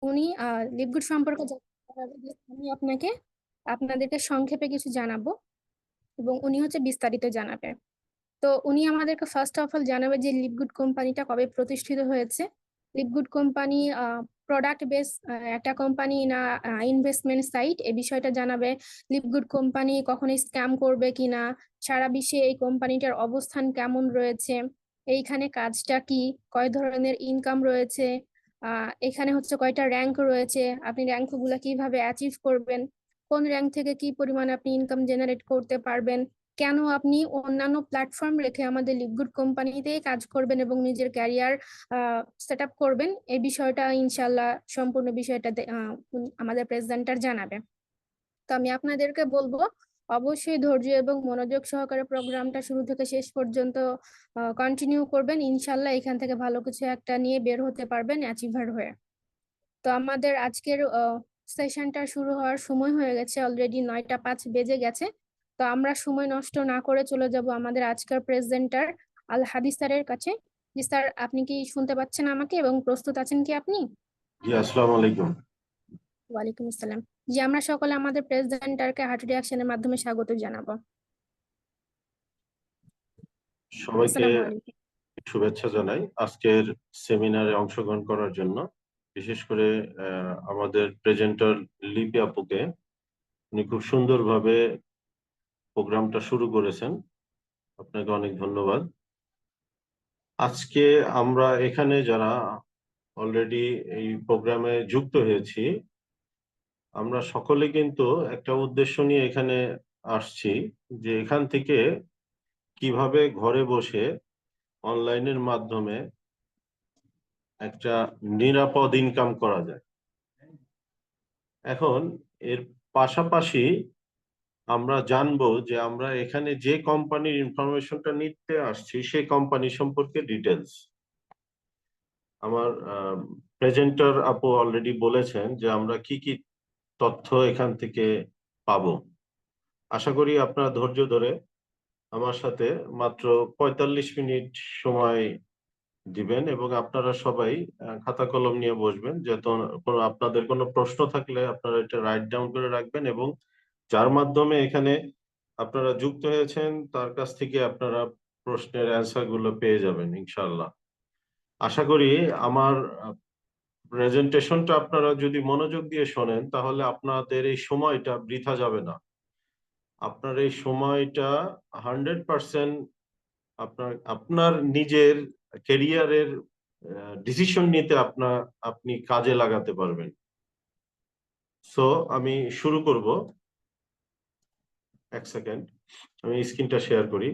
উনি লিপগুড সম্পর্কে আমি আপনাদেরকে সংক্ষেপে কিছু জানাবো এবং উনি হচ্ছে বিস্তারিত জানাবে। তো উনি আমাদেরকে ফার্স্ট অফ অল জানাবে যে লিপগুড কোম্পানিটা কবে প্রতিষ্ঠিত হয়েছে। লিপগুড কোম্পানি প্রোডাক্ট বেস একটা কোম্পানি না ইনভেস্টমেন্ট সাইট, এই বিষয়টা জানাবে। লিপগুড কোম্পানি কখনো স্ক্যাম করবে কিনা, সারা বিশ্বে এই কোম্পানিটার অবস্থান কেমন রয়েছে, এইখানে কাজটা কি, কয় ধরনের ইনকাম রয়েছে, এখানে হচ্ছে কয়টা র্যাঙ্ক রয়েছে, আপনি র্যাঙ্ক গুলা কিভাবে অ্যাচিভ করবেন, কোন র্যাঙ্ক থেকে কি পরিমাণে আপনি ইনকাম জেনারেট করতে পারবেন, কেন আপনি অন্যান্য প্ল্যাটফর্ম রেখে আমাদের লিপগুড কোম্পানিতেই কাজ করবেন এবং নিজের ক্যারিয়ার সেট আপ করবেন। এই বিষয়টা ইনশাল্লাহ সম্পূর্ণ বিষয়টা আমাদের প্রেজেন্টার জানাবে। তো আমি আপনাদেরকে বলবো অবশ্যই ধৈর্য এবং মনোযোগ সহকারে প্রোগ্রামটা শুরু থেকে শেষ পর্যন্ত কন্টিনিউ করবেন। ইনশাল্লাহ এখান থেকে ভালো কিছু একটা নিয়ে বের হতে পারবেন অ্যাচিভার হয়ে। তো আমাদের আজকের সেশনটা শুরু হওয়ার সময় হয়ে গেছে, অলরেডি 9টা 5 বেজে গেছে। তো আমরা সময় নষ্ট না করে চলে যাব আমাদের আজকের প্রেজেন্টার আল হাদিস স্যারের কাছে। জি স্যার, আপনি কি শুনতে পাচ্ছেন আমাকে এবং প্রস্তুত আছেন কি আপনি? জি, আসসালামু আলাইকুম। ওয়ালাইকুম আসসালাম। জি, আমরা সকলে আমাদের প্রেজেন্টারকে হার্ট রিঅ্যাকশনের মাধ্যমে স্বাগত জানাবো। সবাইকে আসসালামু আলাইকুম। শুভেচ্ছা জানাই আজকের সেমিনারে অংশগ্রহণ করার জন্য। বিশেষ করে আমাদের প্রেজেন্টার লিপি আপুকে, উনি খুব সুন্দরভাবে প্রোগ্রামটা শুরু করেছেন। আপনাকে অনেক ধন্যবাদ। আজকে আমরা এখানে যারা অলরেডি এই প্রোগ্রামে যুক্ত হয়েছি, আমরা সকলে কিন্তু একটা উদ্দেশ্য নিয়ে এখানে আসছি, যে এখান থেকে কিভাবে ঘরে বসে অনলাইনের মাধ্যমে একটা নিরাপদ ইনকাম করা যায়। এখন এর পাশাপাশি আমরা জানবো যে আমরা এখানে যে কোম্পানির ইনফরমেশনটা নিতে আসছি সেই কোম্পানি সম্পর্কে ডিটেলস। আমার প্রেজেন্টার আপু অলরেডি বলেছেন যে আমরা কি কি তথ্য এখান থেকে পাবো। আশা করি আপনারা ধৈর্য ধরে আমার সাথে মাত্র 45 মিনিট সময় দিবেন এবং আপনারা সবাই খাতা কলম নিয়ে বসবেন, যেহেতু আপনাদের কোনো প্রশ্ন থাকলে আপনারা এটা রাইট ডাউন করে রাখবেন এবং যার মাধ্যমে এখানে আপনারা যুক্ত হয়েছেন তার কাছ থেকে আপনারা প্রশ্নের অ্যান্সার গুলো পেয়ে যাবেন ইনশাল্লাহ। আশা করি আমার প্রেজেন্টেশনটা আপনারা যদি মনোযোগ দিয়ে শোনেন তাহলে আপনাদের এই সময়টা বৃথা যাবে না। আপনার এই সময়টা 100% আপনার নিজের কেরিয়ারের ডিসিশন নিতে আপনি কাজে লাগাতে পারবেন। সো আমি শুরু করব। এক সেকেন্ড, আমি স্ক্রিনটা শেয়ার করি।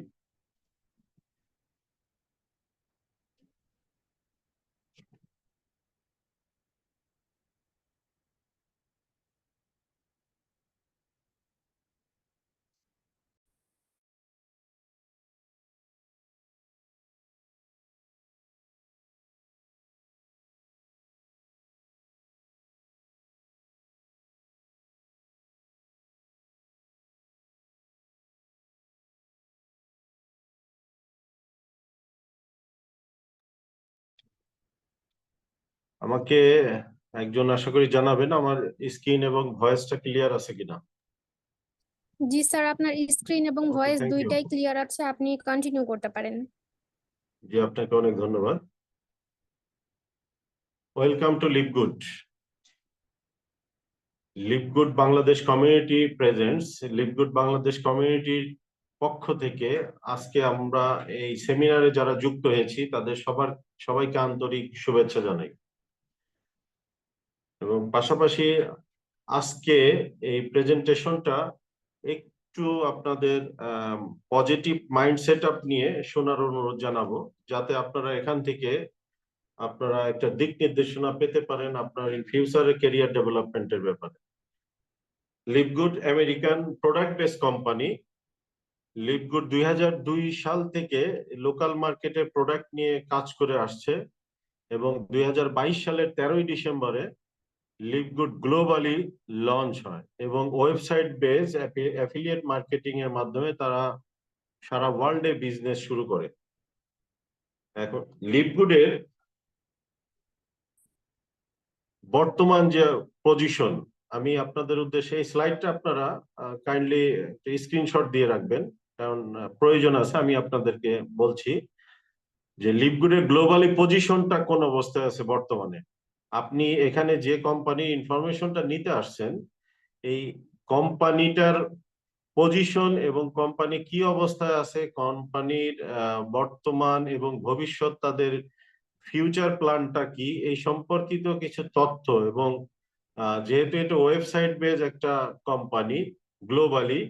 আমাকে একজন আশা করি জানাবেন আমার স্ক্রিন এবং ভয়েসটা ক্লিয়ার আছে কিনা। জি স্যার, আপনার স্ক্রিন এবং ওকে, ভয়েস থ্যাংক ইউ। দুইটাই ক্লিয়ার আছে, আপনি কন্টিনিউ করতে পারেন। জি, আপনাকে অনেক ধন্যবাদ। Welcome to LiveGood. LiveGood Bangladesh community presents. LiveGood Bangladesh কমিউনিটির পক্ষ থেকে আজকে আমরা এই সেমিনারে যারা যুক্ত হয়েছি তাদের সবাইকে আন্তরিক শুভেচ্ছা জানাই এবং পাশাপাশি আজকে এই প্রেজেন্টেশনটা একটু আপনাদের পজিটিভ মাইন্ডসেট আপ নিয়ে শোনার অনুরোধ জানাবো, যাতে আপনারা এখান থেকে আপনারা একটা দিক নির্দেশনা পেতে পারেন আপনার ইন ফিউচারে ক্যারিয়ার ডেভেলপমেন্টের ব্যাপারে। লিপগুড আমেরিকান প্রোডাক্ট বেস কোম্পানি। লিপগুড 2002 সাল থেকে লোকাল মার্কেটে প্রোডাক্ট নিয়ে কাজ করে আসছে এবং 2022 সালের 13ই ডিসেম্বরে লিপগুড গ্লোবালি লঞ্চ হয় এবং ওয়েবসাইট বেস অ্যাফিলিয়েট মার্কেটিং এর মাধ্যমে তারা সারা ওয়ার্ল্ডে বিজনেস শুরু করে। এখন লিপগুডের বর্তমান যে পজিশন, আমি আপনাদের উদ্দেশ্যে এই স্লাইডটা আপনারা কাইন্ডলি স্ক্রিনশট দিয়ে রাখবেন, কারণ প্রয়োজন আছে। আমি আপনাদেরকে বলছি যে লিভগুডের গ্লোবালি পজিশনটা কোন অবস্থায় আছে বর্তমানে। আপনি এখানে যে কোম্পানির ইনফরমেশনটা নিতে আসছেন, এই কোম্পানিটার পজিশন এবং কোম্পানি কি অবস্থায় আছে, কোম্পানির বর্তমান এবং ভবিষ্যৎ তাদের ফিউচার প্ল্যানটা কি, এই সম্পর্কিত কিছু তথ্য। এবং যেহেতু এটা ওয়েবসাইট বেজ একটা কোম্পানি গ্লোবালি,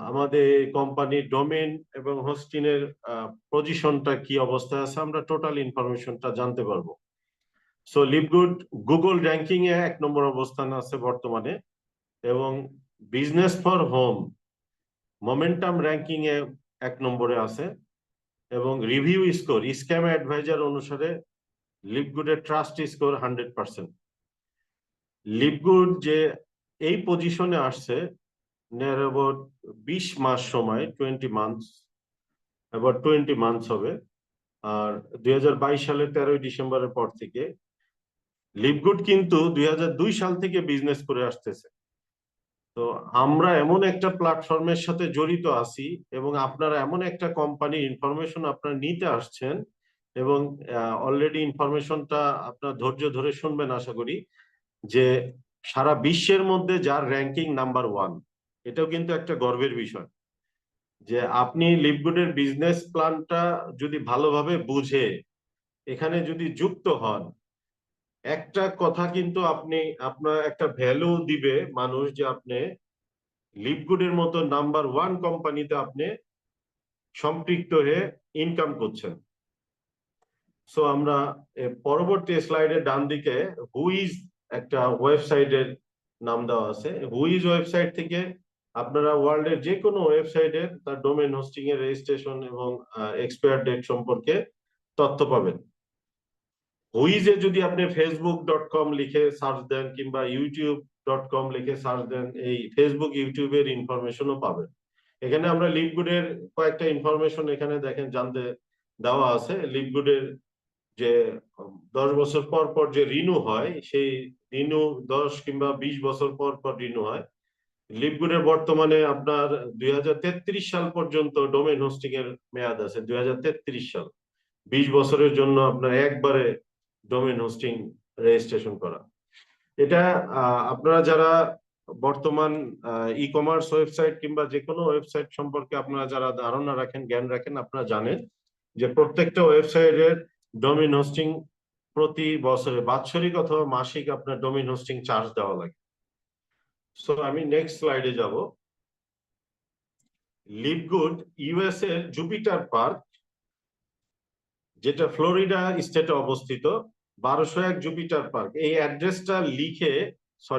আমাদের কোম্পানির ডোমেন এবং হোস্টিং এর পজিশনটা কি অবস্থায় আছে আমরা টোটাল ইনফরমেশনটা জানতে পারবো। সো লিভগুড গুগল র্যাঙ্কিং এ 1 নম্বর অবস্থানে আছে বর্তমানে, এবং business for home momentum ranking এ 1 নম্বরে আছে, এবং রিভিউ স্কোর স্ক্যাম অ্যাডভাইজার অনুসারে লিভগুডের ট্রাস্ট স্কোর 100%। লিভগুড যে এই পজিশনে আসছে নিয়ার অ্যাবাউট 20 মাস সময়, 20 মান্থস, অ্যাবাউট 20 মান্থস হবে। আর 2022 সালের 13ই ডিসেম্বরের পর থেকে লিভগুড কিন্তু 2002 সাল থেকে বিজনেস করে আসতেছে। তো আমরা এমন একটা প্ল্যাটফর্মের সাথে জড়িত আছি, এবং আপনারা এমন একটা কোম্পানির ইনফরমেশন আপনারা নিতে আসছেন, এবং অলরেডি ইনফরমেশনটা আপনার ধৈর্য ধরে শুনবেন আশা করি, যে সারা বিশ্বের মধ্যে যার র্যাঙ্কিং নাম্বার 1, এটাও কিন্তু একটা গর্বের বিষয়। যে আপনি লিভগুডের বিজনেস প্ল্যানটা যদি ভালোভাবে বুঝে এখানে যদি যুক্ত হন, একটা কথা কিন্তু আপনি আপনার একটা ভ্যালু দিবে মানুষ, যে আপনি লিভগুডের মতো নাম্বার 1 কোম্পানিতে আপনি সম্পৃক্ত হয়ে ইনকাম করছেন। সো আমরা পরবর্তী স্লাইডের ডান দিকে হুইজ একটা ওয়েবসাইটের নাম দেওয়া আছে। হুইজ ওয়েবসাইট থেকে আপনারা ওয়ার্ল্ডের যে কোনো ওয়েবসাইটের তার ডোমেন হোস্টিং এর রেজিস্ট্রেশন এবং এক্সপায়ার ডেট সম্পর্কে তথ্য পাবেন। হুইজে যদি আপনি facebook.com লিখে সার্চ দেন কিংবা youtube.com লিখে সার্চ দেন, এই ফেসবুক ইউটিউবের ইনফরমেশনও পাবেন। এখানে আমরা লিভগুডের কয়েকটা ইনফরমেশন এখানে দেখেন জানতে দেওয়া আছে। লিভগুডের যে 10 বছর পর পর যে রিনিউ হয়, সেই রিনিউ 10 কিংবা 20 বছর পর পর রিনিউ হয়। লিভগুডের বর্তমানে আপনার 2033 সাল পর্যন্ত ডোমেন হোস্টিং এর মেয়াদ আছে। 2033 সাল, 20 বছরের জন্য আপনার একবারে ডোমেন হোস্টিং রেজিস্ট্রেশন করা। এটা আপনারা যারা বর্তমান ই কমার্স ওয়েবসাইট কিংবা যে কোনো ওয়েবসাইট সম্পর্কে আপনারা যারা ধারণা রাখেন, জ্ঞান রাখেন, আপনারা জানেন যে প্রত্যেকটা ওয়েবসাইটের ডোমেন হোস্টিং প্রতি বছরে বাৎসরিক অথবা মাসিক আপনার ডোমেন হোস্টিং চার্জ দেওয়া লাগে। সো আমি নেক্সট স্লাইডে যাব। লিভগুড ইউএস এর জুপিটার পার্ক, যেটা ফ্লোরিডা স্টেটে অবস্থিত, 1201 জুপিটার পার্ক। এই অ্যাড্রেসটা লিখে,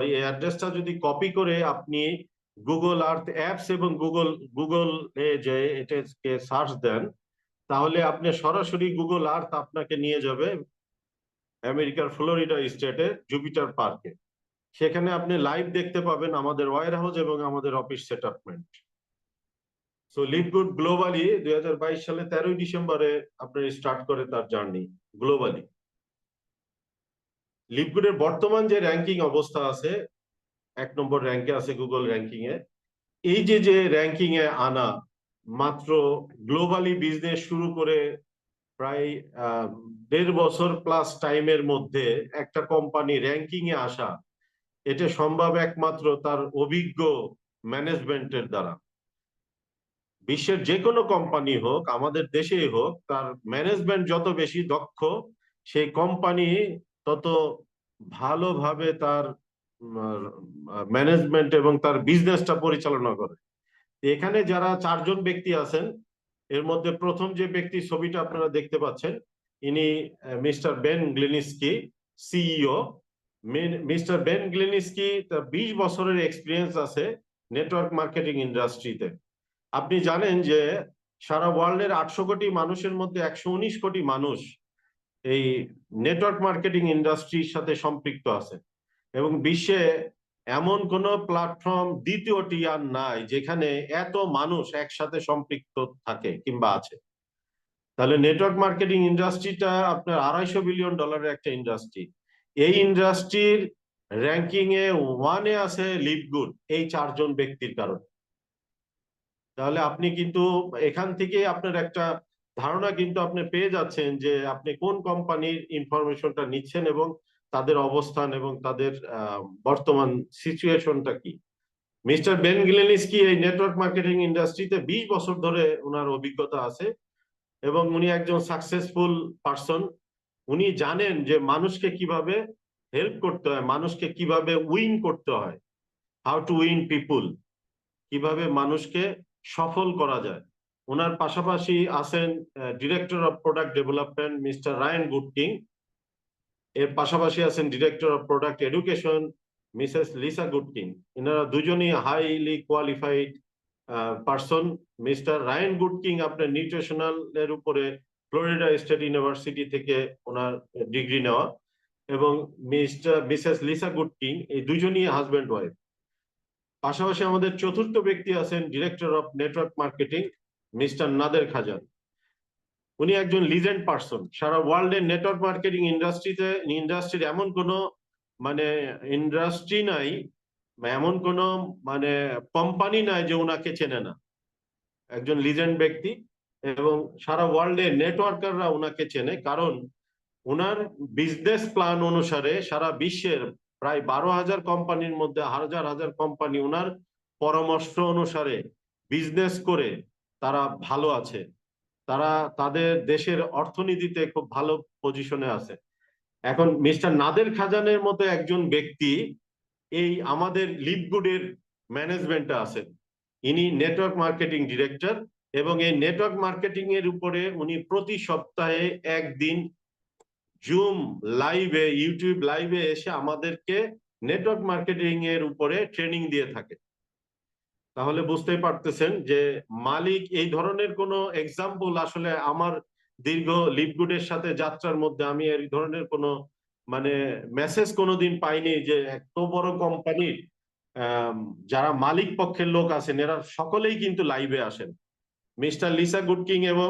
এই অ্যাড্রেসটা যদি কপি করে আপনি গুগল আর্থ অ্যাপস এবং গুগল যে এটাকে সার্চ দেন, তাহলে আপনি সরাসরি গুগল আর্থ আপনাকে নিয়ে যাবে আমেরিকার ফ্লোরিডা স্টেটের জুপিটার পার্কে। সেখানে আপনি লাইভ দেখতে পাবেন আমাদের ওয়্যার হাউস এবং আমাদের অফিস সেটআপমেন্ট। সো লিভগুড গ্লোবালি 2022 সালে 13ই ডিসেম্বরে আপনার স্টার্ট করে তার জার্নি গ্লোবালি। লিভগুডের বর্তমান যে র্যাঙ্কিং অবস্থা আছে, 1 নম্বর র্যাঙ্কে আছে গুগল র্যাঙ্কিং এ। এই যে র্যাঙ্কিং এ আনা, মাত্র গ্লোবালি বিজনেস শুরু করে প্রায় 1.5 বছর প্লাস টাইমের মধ্যে একটা কোম্পানি র্যাঙ্কিং এ আসা, এটা সম্ভব একমাত্র তার অভিজ্ঞ ম্যানেজমেন্টের দ্বারা। বিশ্বের যে কোনো কোম্পানি হোক, আমাদের দেশেই হোক, তার ম্যানেজমেন্ট যত বেশি দক্ষ, সেই কোম্পানি তত ভালোভাবে তার ম্যানেজমেন্ট এবং তার বিজনেসটা পরিচালনা করে। এখানে যারা 4 জন ব্যক্তি আছেন, এর মধ্যে প্রথম যে ব্যক্তি ছবিটা আপনারা দেখতে পাচ্ছেন, ইনি Mr Ben Glinsky, CEO. Mr Ben Glinsky, তার 20 বছরের এক্সপিরিয়েন্স আছে নেটওয়ার্ক মার্কেটিং ইন্ডাস্ট্রিতে। আপনি জানেন যে সারা ওয়ার্ল্ডের 800 কোটি মানুষের মধ্যে 119 কোটি মানুষ এই নেটওয়ার্ক মার্কেটিং ইন্ডাস্ট্রির সাথে সম্পৃক্ত আছে, এবং বিশ্বে এমন কোন প্ল্যাটফর্ম দ্বিতীয়টি আর নাই যেখানে এত মানুষ একসাথে সম্পৃক্ত থাকে কিংবা আছে। তাহলে নেটওয়ার্ক মার্কেটিং ইন্ডাস্ট্রিটা আপনার $250 বিলিয়ন একটা ইন্ডাস্ট্রি। এই ইন্ডাস্ট্রির র্যাঙ্কিং এ 1-এ আছে লিভগুড এই 4 জন ব্যক্তির কারণে। তাহলে আপনি কিন্তু এখান থেকে আপনার একটা ধারণা কিন্তু আপনি পেয়ে যাচ্ছেন যে আপনি কোন কোম্পানির ইনফরমেশনটা নিচ্ছেন এবং তাদের অবস্থান এবং তাদের বর্তমান সিচুয়েশনটা কি। মিস্টার বেন গ্লেনিস্কি এই নেটওয়ার্ক মার্কেটিং ইন্ডাস্ট্রিতে 20 বছর ধরে ওনার অভিজ্ঞতা আছে এবং উনি একজন সাকসেসফুল পারসন। উনি জানেন যে মানুষকে কিভাবে হেল্প করতে হয়, মানুষকে কিভাবে উইন করতে হয়, হাউ টু উইন পিপুল, কিভাবে মানুষকে সফল করা যায়। ওনার পাশাপাশি আছেন director of product development Mr Ryan Goodkin. এর পাশাপাশি আছেন director of product education Mrs Lisa Goodkin. এনারা দুজনই highly qualified person. Mr Ryan Goodkin আপনার নিউট্রিশনাল এর উপরে ফ্লোরিডা স্টেট ইউনিভার্সিটি থেকে ওনার ডিগ্রি নেওয়া, এবং মিসেস লিসা গুডকিং এই দুজনই হাজব্যান্ড ওয়াইফ। পাশাপাশি আমাদের চতুর্থ ব্যক্তি আছেন director of network marketing Mr Nader Khazan. উনি একজন লিজেন্ড পারসন। সারা ওয়ার্ল্ডের নেটওয়ার্ক মার্কেটিং ইন্ডাস্ট্রির এমন কোনো মানে ইন্ডাস্ট্রি নাই, এমন কোনো মানে কোম্পানি নাই যে ওনাকে চেনে না। একজন লিজেন্ড ব্যক্তি এবং সারা ওয়ার্ল্ডের নেটওয়ার্কাররা ওনাকে চেনে, কারণ ওনার বিজনেস প্ল্যান অনুসারে সারা বিশ্বের প্রায় 12,000 কোম্পানির মধ্যে হাজার হাজার কোম্পানি ওনার পরামর্শ অনুসারে বিজনেস করে তারা ভালো আছে, তারা তাদের দেশের অর্থনীতিতে খুব ভালো পজিশনে আছে। এখন মিস্টার নাদের খাজানের মতো একজন ব্যক্তি এই আমাদের লিভগুডের ম্যানেজমেন্টে আছেন। ইনি নেটওয়ার্ক মার্কেটিং ডিরেক্টর এবং এই নেটওয়ার্ক মার্কেটিং এর উপরে উনি প্রতি সপ্তাহে একদিন জুম লাইভে, ইউটিউব লাইভে এসে আমাদেরকে নেটওয়ার্ক মার্কেটিং এর উপরে ট্রেনিং দিয়ে থাকে। তাহলে বুঝতেই পারতেছেন যে মালিক এই ধরনের কোনো এক্সাম্পল আসলে আমার দীর্ঘ লিভগুডের সাথে যাত্রার মধ্যে আমি এই ধরনের কোনো মানে মেসেজ কোনোদিন পাইনি যে এত বড় কোম্পানির যারা মালিক পক্ষের লোক আছেন এরা সকলেই কিন্তু লাইভে আসেন। মিস্টার লিসা গুডকিং এবং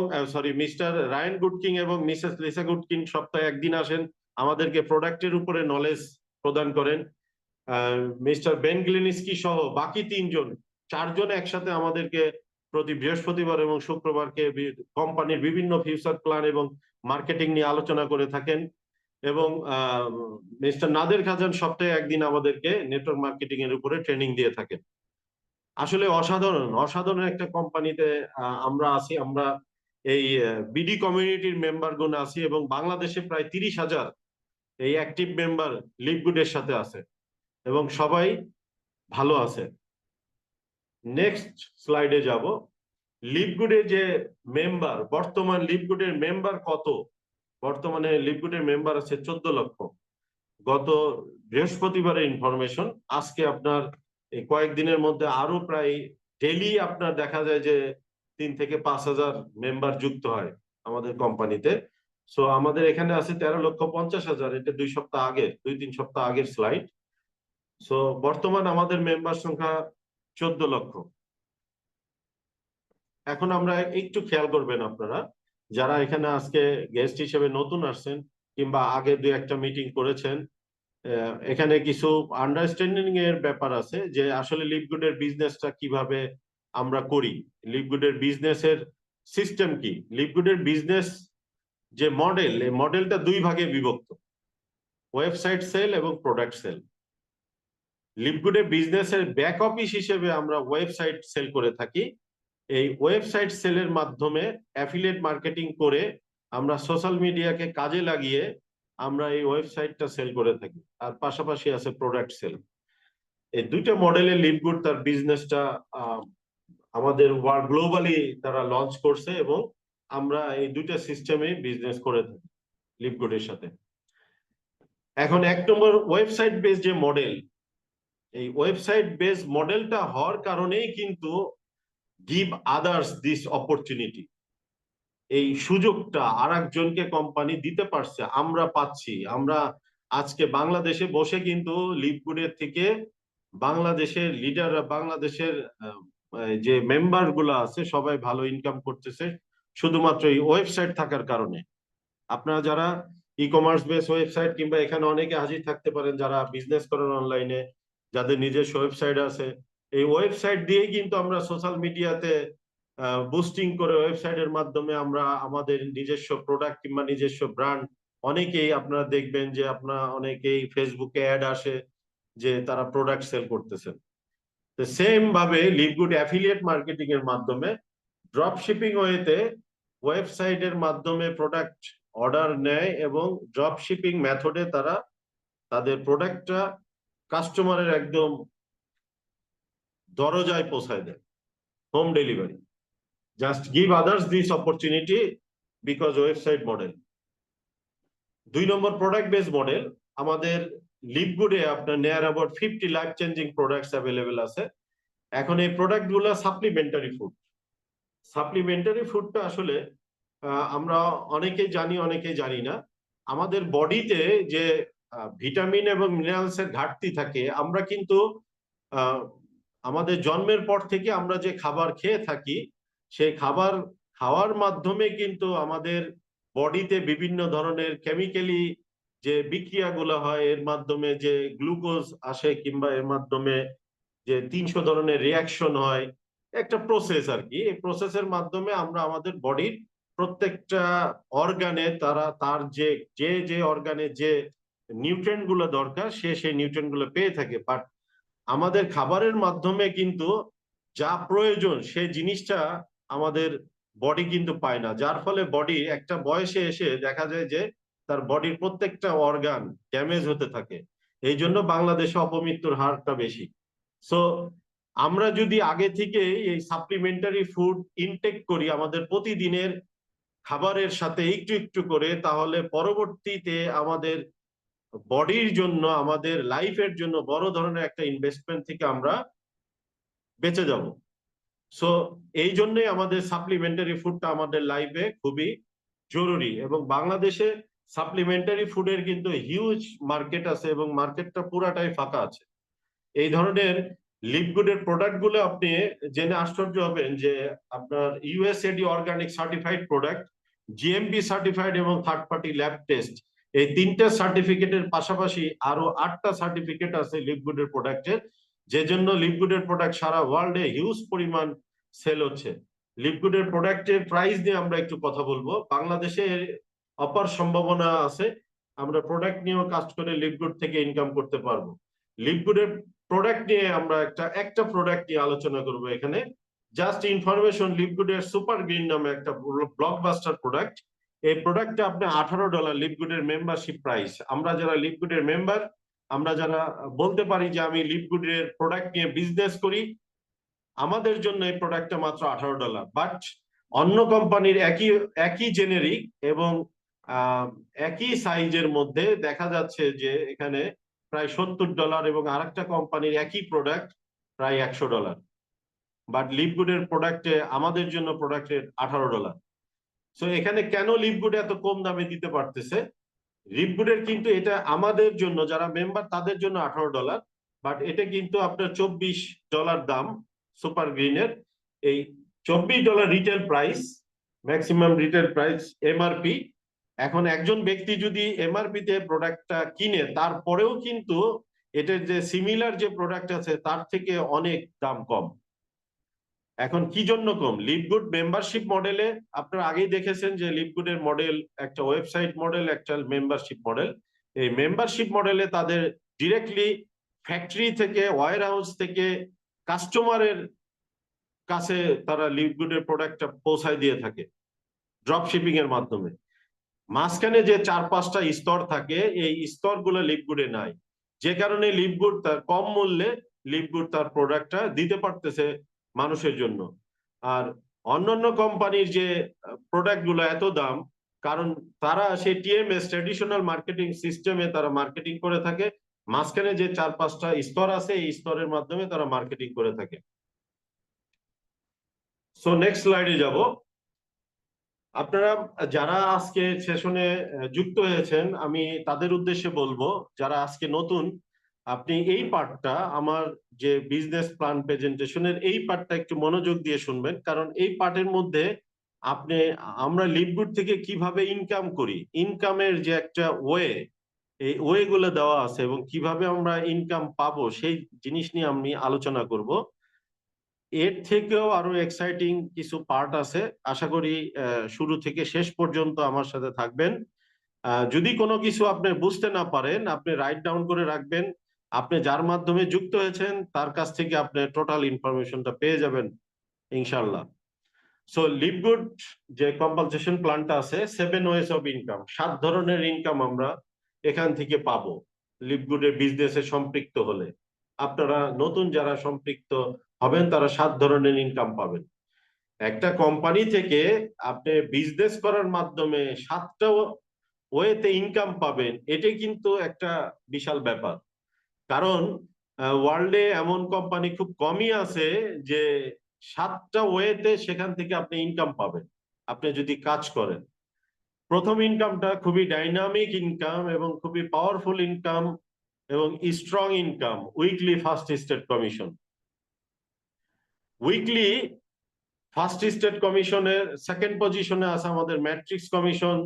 মিস্টার রায়ান গুডকিং এবং মিসেস লিসা গুডকিং সপ্তাহে একদিন আসেন, আমাদেরকে প্রোডাক্টের উপরে নলেজ প্রদান করেন। মিস্টার বেন গ্লেনিস্কি সহ বাকি 4জন একসাথে আমাদেরকে প্রতি বৃহস্পতিবার এবং শুক্রবারকে কোম্পানির বিভিন্ন ফিউচার প্ল্যান এবং মার্কেটিং নিয়ে আলোচনা করে থাকেন। এবং মিস্টার নাদের খাজান সপ্তাহে একদিন আমাদেরকে নেটওয়ার্ক মার্কেটিং এর উপরে ট্রেনিং দিয়ে থাকেন। আসলে অসাধারণ অসাধারণ একটা কোম্পানিতে আমরা আছি। আমরা এই বিডি কমিউনিটির মেম্বার গুণ আছি এবং বাংলাদেশে প্রায় 30,000 এই অ্যাক্টিভ মেম্বার লিভগুডের সাথে আছে এবং সবাই ভালো আছে। নেক্সট স্লাইডে যাব। লিভগুডের যে মেম্বার, বর্তমান লিভগুডের মেম্বার কত? বর্তমানে লিভগুডের মেম্বার আছে 14 লক্ষ। গত বৃহস্পতিবারের ইনফরমেশন, আজকে আপনার এই কয়েকদিনের মধ্যে আরো প্রায় ডেইলি আপনার দেখা যায় যে 3 থেকে 5,000 মেম্বার যুক্ত হয় আমাদের কোম্পানিতে। সো আমাদের এখানে আছে 13,50,000। এটা 2-3 সপ্তাহ আগের স্লাইড। সো বর্তমান আমাদের মেম্বার সংখ্যা 14 লক্ষ। এখন আমরা একটু খেয়াল করবেন আপনারা যারা এখানে আজকে গেস্ট হিসেবে নতুন আসছেন কিংবা আগে 2-1টা মিটিং করেছেন, এখানে কিছু আন্ডারস্ট্যান্ডিং এর ব্যাপার আছে যে আসলে লিভগুডের বিজনেসটা কিভাবে আমরা করি, লিভগুডের বিজনেসের সিস্টেম কি। লিভগুডের বিজনেস যে মডেল, এই মডেলটা 2 ভাগে বিভক্ত, ওয়েবসাইট সেল এবং প্রোডাক্ট সেল। লিভগুডের বিজনেসের ব্যাক অফিস হিসেবে আমরা ওয়েবসাইট সেল করে থাকি। এই ওয়েবসাইট সেলের মাধ্যমে অ্যাফিলিয়েট মার্কেটিং করে আমরা সোশ্যাল মিডিয়াকে কাজে লাগিয়ে আমরা এই ওয়েবসাইটটা সেল করে থাকি। আর পাশাপাশি আছে প্রোডাক্ট সেল। এই 2টা মডেলে লিভগুড তার বিজনেসটা আমাদের ওয়ার্ল্ড গ্লোবালি তারা লঞ্চ করছে এবং আমরা এই 2টা সিস্টেমে বিজনেস করে থাকি লিভগুডের সাথে। এখন 1 নম্বর ওয়েবসাইট বেস যে মডেল, এই ওয়েবসাইট বেস মডেলটা হওয়ার কারণেই কিন্তু গিভ আদার্স দিস অপরচুনিটি, এই সুযোগটা আরেকজনকে কোম্পানি দিতে পারছে, আমরা পাচ্ছি। আমরা আজকে বাংলাদেশে বসে কিন্তু লিভগুডের থেকে বাংলাদেশের লিডাররা, বাংলাদেশের যে মেম্বার গুলো আছে সবাই ভালো ইনকাম করতেছে শুধুমাত্র এই ওয়েবসাইট থাকার কারণে। আপনারা যারা ই কমার্স বেস ওয়েবসাইট, কিংবা এখানে অনেকে হাজির থাকতে পারেন যারা বিজনেস করেন অনলাইনে, যাদের নিজস্ব ওয়েবসাইট আছে। এই ওয়েবসাইট দিয়ে কিন্তু আমরা সোশ্যাল মিডিয়াতে বুস্টিং করে ওয়েবসাইটের মাধ্যমে আমরা আমাদের নিজস্ব প্রোডাক্ট কিংবা নিজস্ব ব্র্যান্ড, অনেকেই আপনারা দেখবেন যে আপনারা অনেকেই ফেসবুকে অ্যাড আসে যে তারা প্রোডাক্ট সেল করতেছেন। তো সেম ভাবে লিভগুড অ্যাফিলিয়েট মার্কেটিং এর মাধ্যমে ড্রপ শিপিং ওয়েতে ওয়েবসাইটের মাধ্যমে প্রোডাক্ট অর্ডার নেয় এবং ড্রপ শিপিং মেথডে তারা তাদের প্রোডাক্টটা কাস্টমারের একদম দরজায় পৌঁছায় দেয়, home delivery. Just give others this opportunity because website model. 2 number product base model. আমাদের লিভগুডে আপনার নেয়ার about 50 life changing products available আছে। এখন এই প্রোডাক্ট গুলো সাপ্লিমেন্টারি ফুড। সাপ্লিমেন্টারি ফুডটা আসলে আমরা অনেকেই জানি অনেকেই জানি না। আমাদের বডিতে যে ভিটামিন এবং মিনারেলস এর ঘাটতি থাকে, আমরা কিন্তু আমাদের জন্মের পর থেকে আমরা যে খাবার খেয়ে থাকি, সেই খাবার খাওয়ার মাধ্যমে কিন্তু আমাদের বডিতে বিভিন্ন ধরনের কেমিক্যালি যে বিক্রিয়াগুলো হয়, এর মাধ্যমে যে গ্লুকোজ আসে কিংবা এর মাধ্যমে যে 300 ধরনের রিয়াকশন হয়, একটা প্রসেস আর কি। এই প্রসেসের মাধ্যমে আমরা আমাদের বডির প্রত্যেকটা অর্গানে তার যে যে যে অর্গানে যে নিউট্রিয়েন্ট গুলো দরকার সেই নিউট্রিয়েন্ট গুলো পেয়ে থাকে। বাট আমাদের খাবারের মাধ্যমে কিন্তু যা প্রয়োজন সেই জিনিসটা আমাদের বডি কিন্তু পায় না, যার ফলে বডি একটা বয়সে এসে দেখা যায় যে তার বডির প্রত্যেকটা অর্গান ড্যামেজ হতে থাকে। এই জন্য বাংলাদেশে অপমৃত্যুর হারটা বেশি। সো আমরা যদি আগে থেকে এই সাপ্লিমেন্টারি ফুড ইনটেক করি আমাদের প্রতিদিনের খাবারের সাথে একটু একটু করে, তাহলে পরবর্তীতে আমাদের বডির জন্য আমাদের লাইফের জন্য বড় ধরনের একটা ইনভেস্টমেন্ট থেকে আমরা বেঁচে যাব। সো এই জন্যই আমাদের সাপ্লিমেন্টারি ফুডটা আমাদের লাইফে খুবই জরুরি। এবং বাংলাদেশে সাপ্লিমেন্টারি ফুডের কিন্তু হিউজ মার্কেট আছে এবং মার্কেটটা পুরাটাই ফাঁকা আছে। এই ধরনের লিভগুডের প্রোডাক্ট গুলো আপনি জেনে আশ্চর্য হবেন যে আপনার USDA organic certified product, GMP certified এবং থার্ড পার্টি ল্যাব টেস্ট, এই 3টে সার্টিফিকেটের পাশাপাশি আরো 8টা সার্টিফিকেট আছে লিভগুডের প্রোডাক্টের, যে জন্য লিভগুডের প্রোডাক্ট সারা ওয়ার্ল্ডে হিউজ পরিমাণ সেল হচ্ছে। লিভগুডের প্রোডাক্টের প্রাইস নিয়ে আমরা একটু কথা বলবো। বাংলাদেশে অপার সম্ভাবনা আছে, আমরা প্রোডাক্ট নিয়েও কাজ করে লিভগুড থেকে ইনকাম করতে পারবো। লিভগুডের প্রোডাক্ট নিয়ে আমরা একটা প্রোডাক্ট নিয়ে আলোচনা করব এখানে। জাস্ট ইনফরমেশন, লিভগুডের সুপার গ্রিন নামে একটা ব্লকবাস্টার প্রোডাক্ট। এই প্রোডাক্টটা আপনি $18 লিভগুডের মেম্বারশিপ প্রাইস। আমরা যারা লিভগুডের মেম্বার, আমরা যারা বলতে পারি যে আমি লিভগুডের প্রোডাক্ট নিয়ে বিজনেস করি, আমাদের জন্য এই প্রোডাক্টটা মাত্র $18। বাট অন্য কোম্পানির একই জেনেরিক এবং একই সাইজের মধ্যে দেখা যাচ্ছে যে এখানে প্রায় $70 এবং আরেকটা কোম্পানির একই প্রোডাক্ট প্রায় $100। বাট লিভগুডের প্রোডাক্টে আমাদের জন্য প্রোডাক্টের $18। সো এখানে কেন লিভগুড এত কম দামে দিতে পারতেছে? লিভগুডের কিন্তু এটা আমাদের জন্য যারা মেম্বার তাদের জন্য $18, বাট এটা কিন্তু আপনার $24 দাম সুপার গ্রিনের। এই $24 retail price, maximum retail price MRP. এখন একজন ব্যক্তি যদি এমআরপি তে প্রোডাক্টটা কিনে, তারপরেও কিন্তু এটার যে সিমিলার যে প্রোডাক্ট আছে তার থেকে অনেক দাম কম। এখন কি জন্য কম? লিভগুড মেম্বারশিপ মডেলে আপনারা আগেই দেখেছেন যে লিভগুডের মডেল একটা ওয়েবসাইট মডেল, একটা মেম্বারশিপ মডেল। এই মেম্বারশিপ মডেলে তাদের ডিরেক্টলি ফ্যাক্টরি থেকে, ওয়্যার হাউস থেকে কাস্টমারের কাছে তারা লিভগুডের প্রোডাক্টটা পৌঁছায় দিয়ে থাকে ড্রপ শিপিং এর মাধ্যমে। মাঝখানে যে 4-5টা স্তর থাকে, এই স্তরগুলো লিভগুডে নাই, যে কারণে লিভগুড তার কম মূল্যে লিভগুড তার প্রোডাক্টটা দিতে পারতেছে মানুষের জন্য। আর অন্যান্য কোম্পানির যে প্রোডাক্ট গুলো এত দাম, কারণ তারা সেই টিএমএস ট্রেডিশনাল মার্কেটিং সিস্টেমে তারা মার্কেটিং করে থাকে। মাঝখানে যে 4-5টা স্তর আছে, এই স্তরের মাধ্যমে তারা মার্কেটিং করে থাকে। সো নেক্সট স্লাইডে যাব। আপনারা যারা আজকে সেশনে যুক্ত হয়েছেন, আমি তাদের উদ্দেশ্যে বলবো যারা আজকে নতুন, আপনি এই পার্টটা আমার যে বিজনেস প্ল্যান প্রেজেন্টেশনের এই পার্টটা একটু মনোযোগ দিয়ে শুনবেন, কারণ এই পার্টের মধ্যে আপনি আমরা লিভগুড থেকে কিভাবে ইনকাম করি, ইনকামের যে একটা ওয়ে, এই ওয়ে গুলো দেওয়া আছে এবং কিভাবে আমরা ইনকাম পাবো সেই জিনিস নিয়ে আমি আলোচনা করব। এর থেকেও আরো এক্সাইটিং কিছু পার্ট আছে, আশা করি শুরু থেকে শেষ পর্যন্ত আমার সাথে থাকবেন। যদি কোনো কিছু আপনি বুঝতে না পারেন, আপনি রাইট ডাউন করে রাখবেন। আপনি যার মাধ্যমে যুক্ত হয়েছেন তার কাছ থেকে আপনি টোটাল ইনফরমেশনটা পেয়ে যাবেন ইনশাল্লাহ। সো লিভগুড যে কম্পালসেশন প্ল্যানটা আছে, 7 ওয়েজ অফ ইনকাম, 7 ধরনের ইনকাম আমরা এখান থেকে পাবো লিভগুডের বিজনেসে সম্পৃক্ত হলে। আপনারা নতুন যারা সম্পৃক্ত হবেন তারা 7 ধরনের ইনকাম পাবেন। একটা কোম্পানি থেকে আপনি বিজনেস করার মাধ্যমে 7টা ওয়েতে ইনকাম পাবেন, এটাই কিন্তু একটা বিশাল ব্যাপার। কারণ ওয়ার্ল্ডে এমন কোম্পানি খুব কমই আছে যে 7টা ওয়েতে সেখান থেকে আপনি ইনকাম পাবেন আপনি যদি কাজ করেন। প্রথম ইনকামটা খুবই ডাইনামিক ইনকাম এবং খুবই পাওয়ারফুল ইনকাম এবং strong income, weekly fast start commission. Weekly fast state কমিশনের সেকেন্ড পজিশনে আছে আমাদের ম্যাট্রিক্স কমিশন,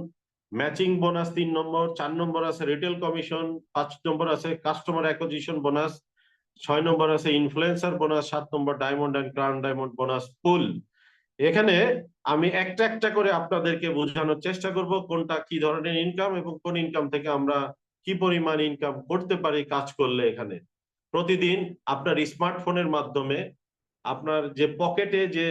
ম্যাচিং বোনাস 3 নম্বর, 4 নম্বর আছে রিটেল কমিশন, 5 নম্বর আছে কাস্টমার অ্যাকুইজিশন বোনাস, 6 নম্বর আছে influencer bonus, 7 number diamond and crown diamond bonus pool. এখানে আমি একটা একটা করে আপনাদেরকে বোঝানোর চেষ্টা করব কোনটা কি ধরনের ইনকাম এবং কোন ইনকাম থেকে আমরা কি পরিমাণ ইনকাম করতে পারি কাজ করলে। এখানে প্রতিদিন আপনার স্মার্টফোনের মাধ্যমে আপনার যে পকেটে যে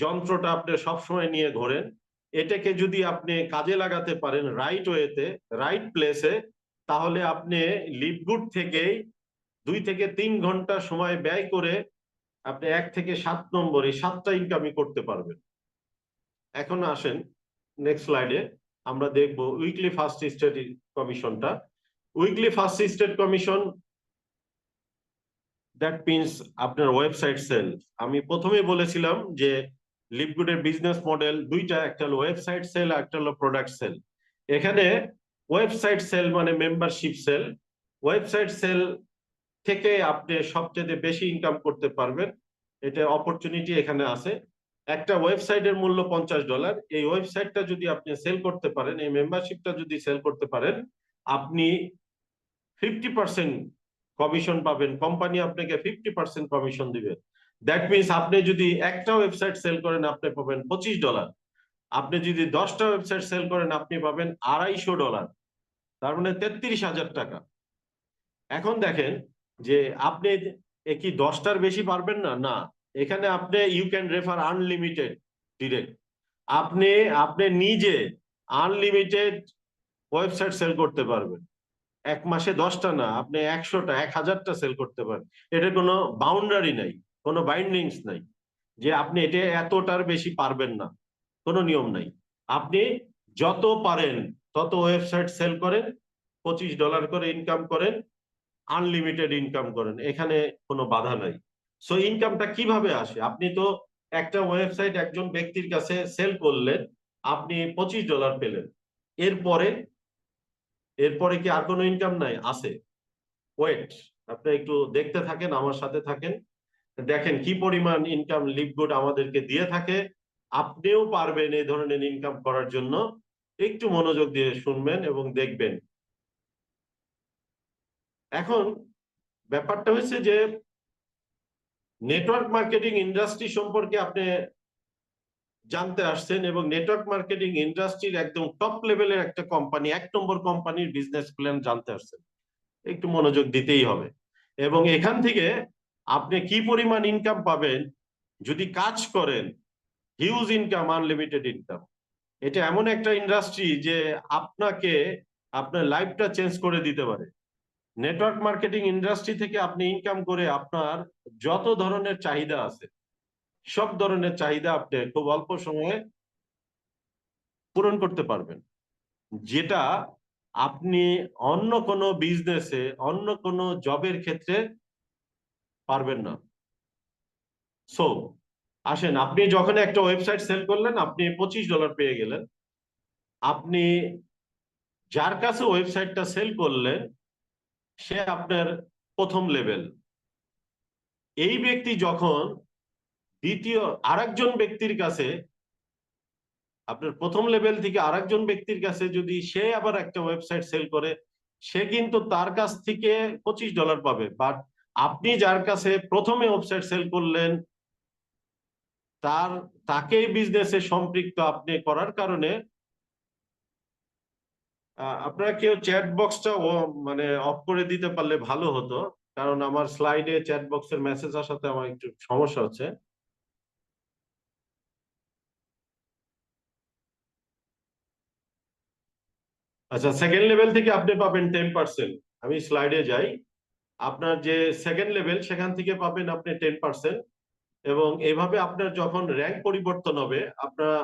যন্ত্রটা আপনি সবসময় নিয়ে ঘোরেন, এটাকে যদি আপনি কাজে লাগাতে পারেন রাইট ওয়েতে, রাইট প্লেসে, তাহলে আপনি লিভগুড থেকেই 2 থেকে 3 ঘন্টা সময় ব্যয় করে আপনি 1 থেকে 7 নম্বর এই 7টা ইনকামই করতে পারবেন। এখন আসেন নেক্সট স্লাইডে আমরা দেখব উইকলি ফার্স্ট স্টেট কমিশনটা। Weekly fast start commission that means আপনার ওয়েবসাইট সেল। আমি প্রথমে বলেছিলাম যে লিভগুডের বিজনেস মডেল দুইটা, একটা হলো ওয়েবসাইট সেল আর একটা হলো প্রোডাক্ট সেল। এখানে ওয়েবসাইট সেল মানে মেম্বারশিপ সেল। ওয়েবসাইট সেল থেকে আপনি সবচেয়ে বেশি ইনকাম করতে পারবেন, এটা অপরচুনিটি এখানে আছে। একটা ওয়েবসাইটের মূল্য $50। এই ওয়েবসাইটটা যদি আপনি সেল করতে পারেন, এই মেম্বারশিপটা যদি সেল করতে পারেন, আপনি 50% কমিশন পাবেন, কোম্পানি আপনাকে 50% কমিশন দিবে। দ্যাট মিনস আপনি যদি একটা ওয়েবসাইট সেল করেন আপনি পাবেন $25, আপনি যদি 10টা ওয়েবসাইট সেল করেন আপনি পাবেন $250, তার মানে 33,000 টাকা। এখন দেখেন যে আপনি কি 10টার বেশি পারবেন না, না, এখানে আপনি you can refer unlimited direct. আপনি আপনি নিজে আনলিমিটেড ওয়েবসাইট সেল করতে পারবেন। 1 মাসে 10টা না, আপনি 100টা 1000টা সেল করতে পারেন। এটা কোনো বাউন্ডারি নাই, কোনো বাইন্ডিংস নাই যে আপনি এটা এতটার বেশি পারবেন না, কোনো নিয়ম নাই। আপনি যত পারেন তত ওয়েবসাইট সেল করেন, $25 করে ইনকাম করেন, আনলিমিটেড ইনকাম করেন, এখানে কোনো বাধা নাই। সো ইনকামটা কিভাবে আসে? আপনি তো একটা ওয়েবসাইট একজন ব্যক্তির কাছে সেল করলেন, আপনি $25 পেলেন। এরপরে এরপরে কি আর কোনো ইনকাম নাই? আছে। ওয়েট, আপনি একটু দেখতে থাকেন, আমার সাথে থাকেন, দেখেন কি পরিমাণ ইনকাম লিভগুড আমাদেরকে দিয়ে থাকে। আপনিও পারবেন এই ধরনের ইনকাম করার জন্য। একটু মনোযোগ দিয়ে শুনবেন এবং দেখবেন। এখন ব্যাপারটা হচ্ছে যে নেটওয়ার্ক মার্কেটিং ইন্ডাস্ট্রি সম্পর্কে আপনি জানতে আসছেন এবং নেটওয়ার্ক মার্কেটিং ইন্ডাস্ট্রির একদম টপ লেভেলের একটা কোম্পানি, 1 নম্বর কোম্পানির বিজনেস প্ল্যান জানতে আসছেন। একটু মনোযোগ দিতেই হবে। এবং এখান থেকে আপনি কি পরিমাণ ইনকাম পাবেন যদি কাজ করেন, হিউজ ইনকাম, আনলিমিটেড ইনকাম। এটা এমন একটা ইন্ডাস্ট্রি যে আপনাকে আপনার লাইফটা চেঞ্জ করে দিতে পারে। নেটওয়ার্ক মার্কেটিং ইন্ডাস্ট্রি থেকে আপনি ইনকাম করে আপনার যত ধরনের চাহিদা আছে সব ধরনের চাহিদা আপনি খুব অল্প সময়ে পূরণ করতে পারবেন, যেটা আপনি অন্য কোনো বিজনেসে, অন্য কোনো জবের ক্ষেত্রে পারবেন না। সো আসেন, আপনি যখন একটা ওয়েবসাইট সেল করলেন আপনি $25 পেয়ে গেলেন। আপনি যার কাছে ওয়েবসাইটটা সেল করলেন সে আপনার প্রথম লেভেল। এই ব্যক্তি যখন দ্বিতীয় আরেকজন ব্যক্তির কাছে আপনার প্রথম লেভেল থেকে আরেকজন ব্যক্তির কাছে যদি সে আবার একটা ওয়েবসাইট সেল করে, সে কিন্তু তার কাছ থেকে $25 পাবে। বাট আপনি যার কাছে প্রথমে ওয়েবসাইট সেল করলেন, তাকে বিজনেসে সম্পৃক্ত আপনি করার কারণে আপনারা কেউ চ্যাট বক্সটা মানে অফ করে দিতে পারলে ভালো হতো, কারণ আমার স্লাইডে চ্যাট বক্সের মেসেজ আসাতে আমার একটু সমস্যা হচ্ছে। আচ্ছা, সেকেন্ড লেভেল থেকে আপনি পাবেন 10%। আমি স্লাইডে যাই। আপনার যে সেকেন্ড লেভেল সেখান থেকে পাবেন আপনি 10%। এবং এইভাবে আপনার যখন র্যাঙ্ক পরিবর্তন হবে, আপনারা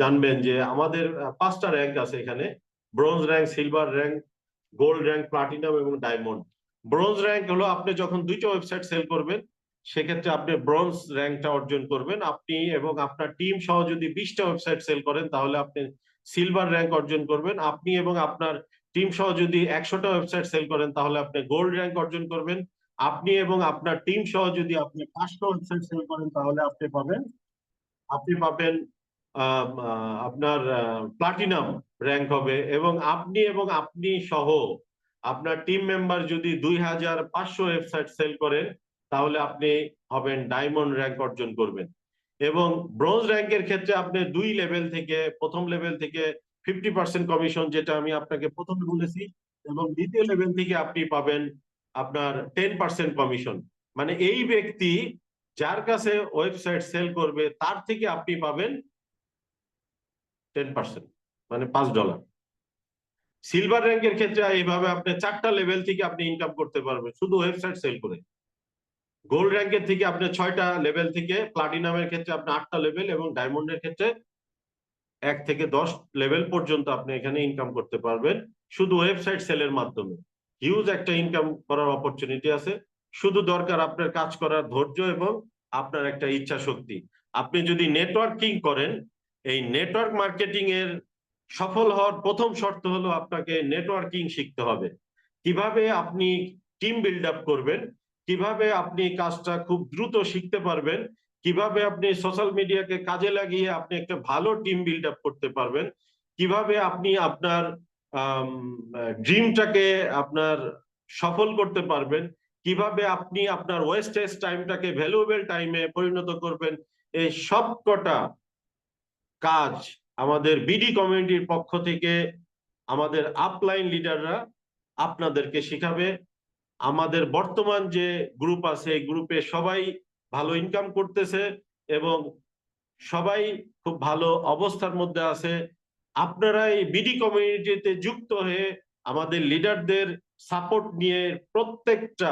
জানবেন যে আমাদের 5টা র্যাঙ্ক আছে এখানে: bronze rank, silver rank, gold rank, platinum এবং ডায়মন্ড। ব্রোঞ্জ র্যাঙ্ক হলো আপনি যখন 2টা ওয়েবসাইট সেল করবেন, সেক্ষেত্রে আপনি ব্রোঞ্জ র্যাঙ্কটা অর্জন করবেন। আপনি এবং আপনার টিম সহ যদি 20টা ওয়েবসাইট সেল করেন, তাহলে আপনি সিলভার র্যাঙ্ক অর্জন করবেন। আপনি এবং আপনার টিম সহ যদি 100টা ওয়েবসাইট সেল করেন, তাহলে আপনি গোল্ড র্যাঙ্ক অর্জন করবেন। আপনি এবং আপনার টিম সহ যদি আপনি 5টা ওয়েবসাইট সেল করেন, তাহলে আপনি পাবেন আপনার প্লাটিনাম র্যাঙ্ক হবে। এবং আপনি সহ আপনার টিম মেম্বার যদি 2500 ওয়েবসাইট সেল করেন, তাহলে আপনি হবেন ডায়মন্ড র্যাঙ্ক অর্জন করবেন। এবং ব্রোঞ্জ র্যাঙ্কের ক্ষেত্রে আপনি প্রথম লেভেল থেকে 50% কমিশন, যেটা আমি আপনাকে প্রথমে বলেছি, এবং দ্বিতীয় লেভেল থেকে আপনি পাবেন আপনার 10% কমিশন। মানে এই ব্যক্তি যার কাছে ওয়েবসাইট সেল করবে, তার থেকে আপনি পাবেন 10%, মানে $5। সিলভার র্যাঙ্কের ক্ষেত্রে এইভাবে আপনি 4টা লেভেল থেকে আপনি ইনকাম করতে পারবেন শুধু ওয়েবসাইট সেল করে। গোল্ড র্যাঙ্কের থেকে আপনি 6টা লেভেল থেকে, প্লাটিনামের ক্ষেত্রে আপনি 8টা লেভেল, এবং ডায়মন্ডের ক্ষেত্রে 1 থেকে 10 লেভেল পর্যন্ত আপনি এখানে ইনকাম করতে পারবেন শুধু ওয়েবসাইট সেলের মাধ্যমে। হিউজ একটা ইনকাম করার অপরচুনিটি আছে। শুধু দরকার আপনার কাজ করার ধৈর্য এবং আপনার একটা ইচ্ছা শক্তি। আপনি যদি নেটওয়ার্কিং করেন, এই নেটওয়ার্ক মার্কেটিং এর সফল হওয়ার প্রথম শর্ত হলো আপনাকে নেটওয়ার্কিং শিখতে হবে। কিভাবে আপনি টিম বিল্ড আপ করবেন, কিভাবে আপনি কাজটা খুব দ্রুত শিখতে পারবেন, কিভাবে আপনি সোশ্যাল মিডিয়াকে কাজে লাগিয়ে আপনি একটা ভালো টিম বিল্ড আপ করতে পারবেন, কিভাবে আপনি আপনার ড্রিমটাকে আপনার সফল করতে পারবেন, কিভাবে আপনি আপনার ওয়েস্টেজ টাইমটাকে ভ্যালুয়েবল টাইমে পরিণত করবেন। এই সব কটা কাজ আমাদের বিডি কমিউনিটির পক্ষ থেকে আমাদের আপলাইন লিডাররা আপনাদেরকে শেখাবে। আমাদের বর্তমান যে গ্রুপ আছে, এই গ্রুপে সবাই ভালো ইনকাম করতেছে এবং সবাই খুব ভালো অবস্থার মধ্যে আছে। আপনারা এই বিডি কমিউনিটিতে যুক্ত হয়ে আমাদের লিডারদের সাপোর্ট নিয়ে প্রত্যেকটা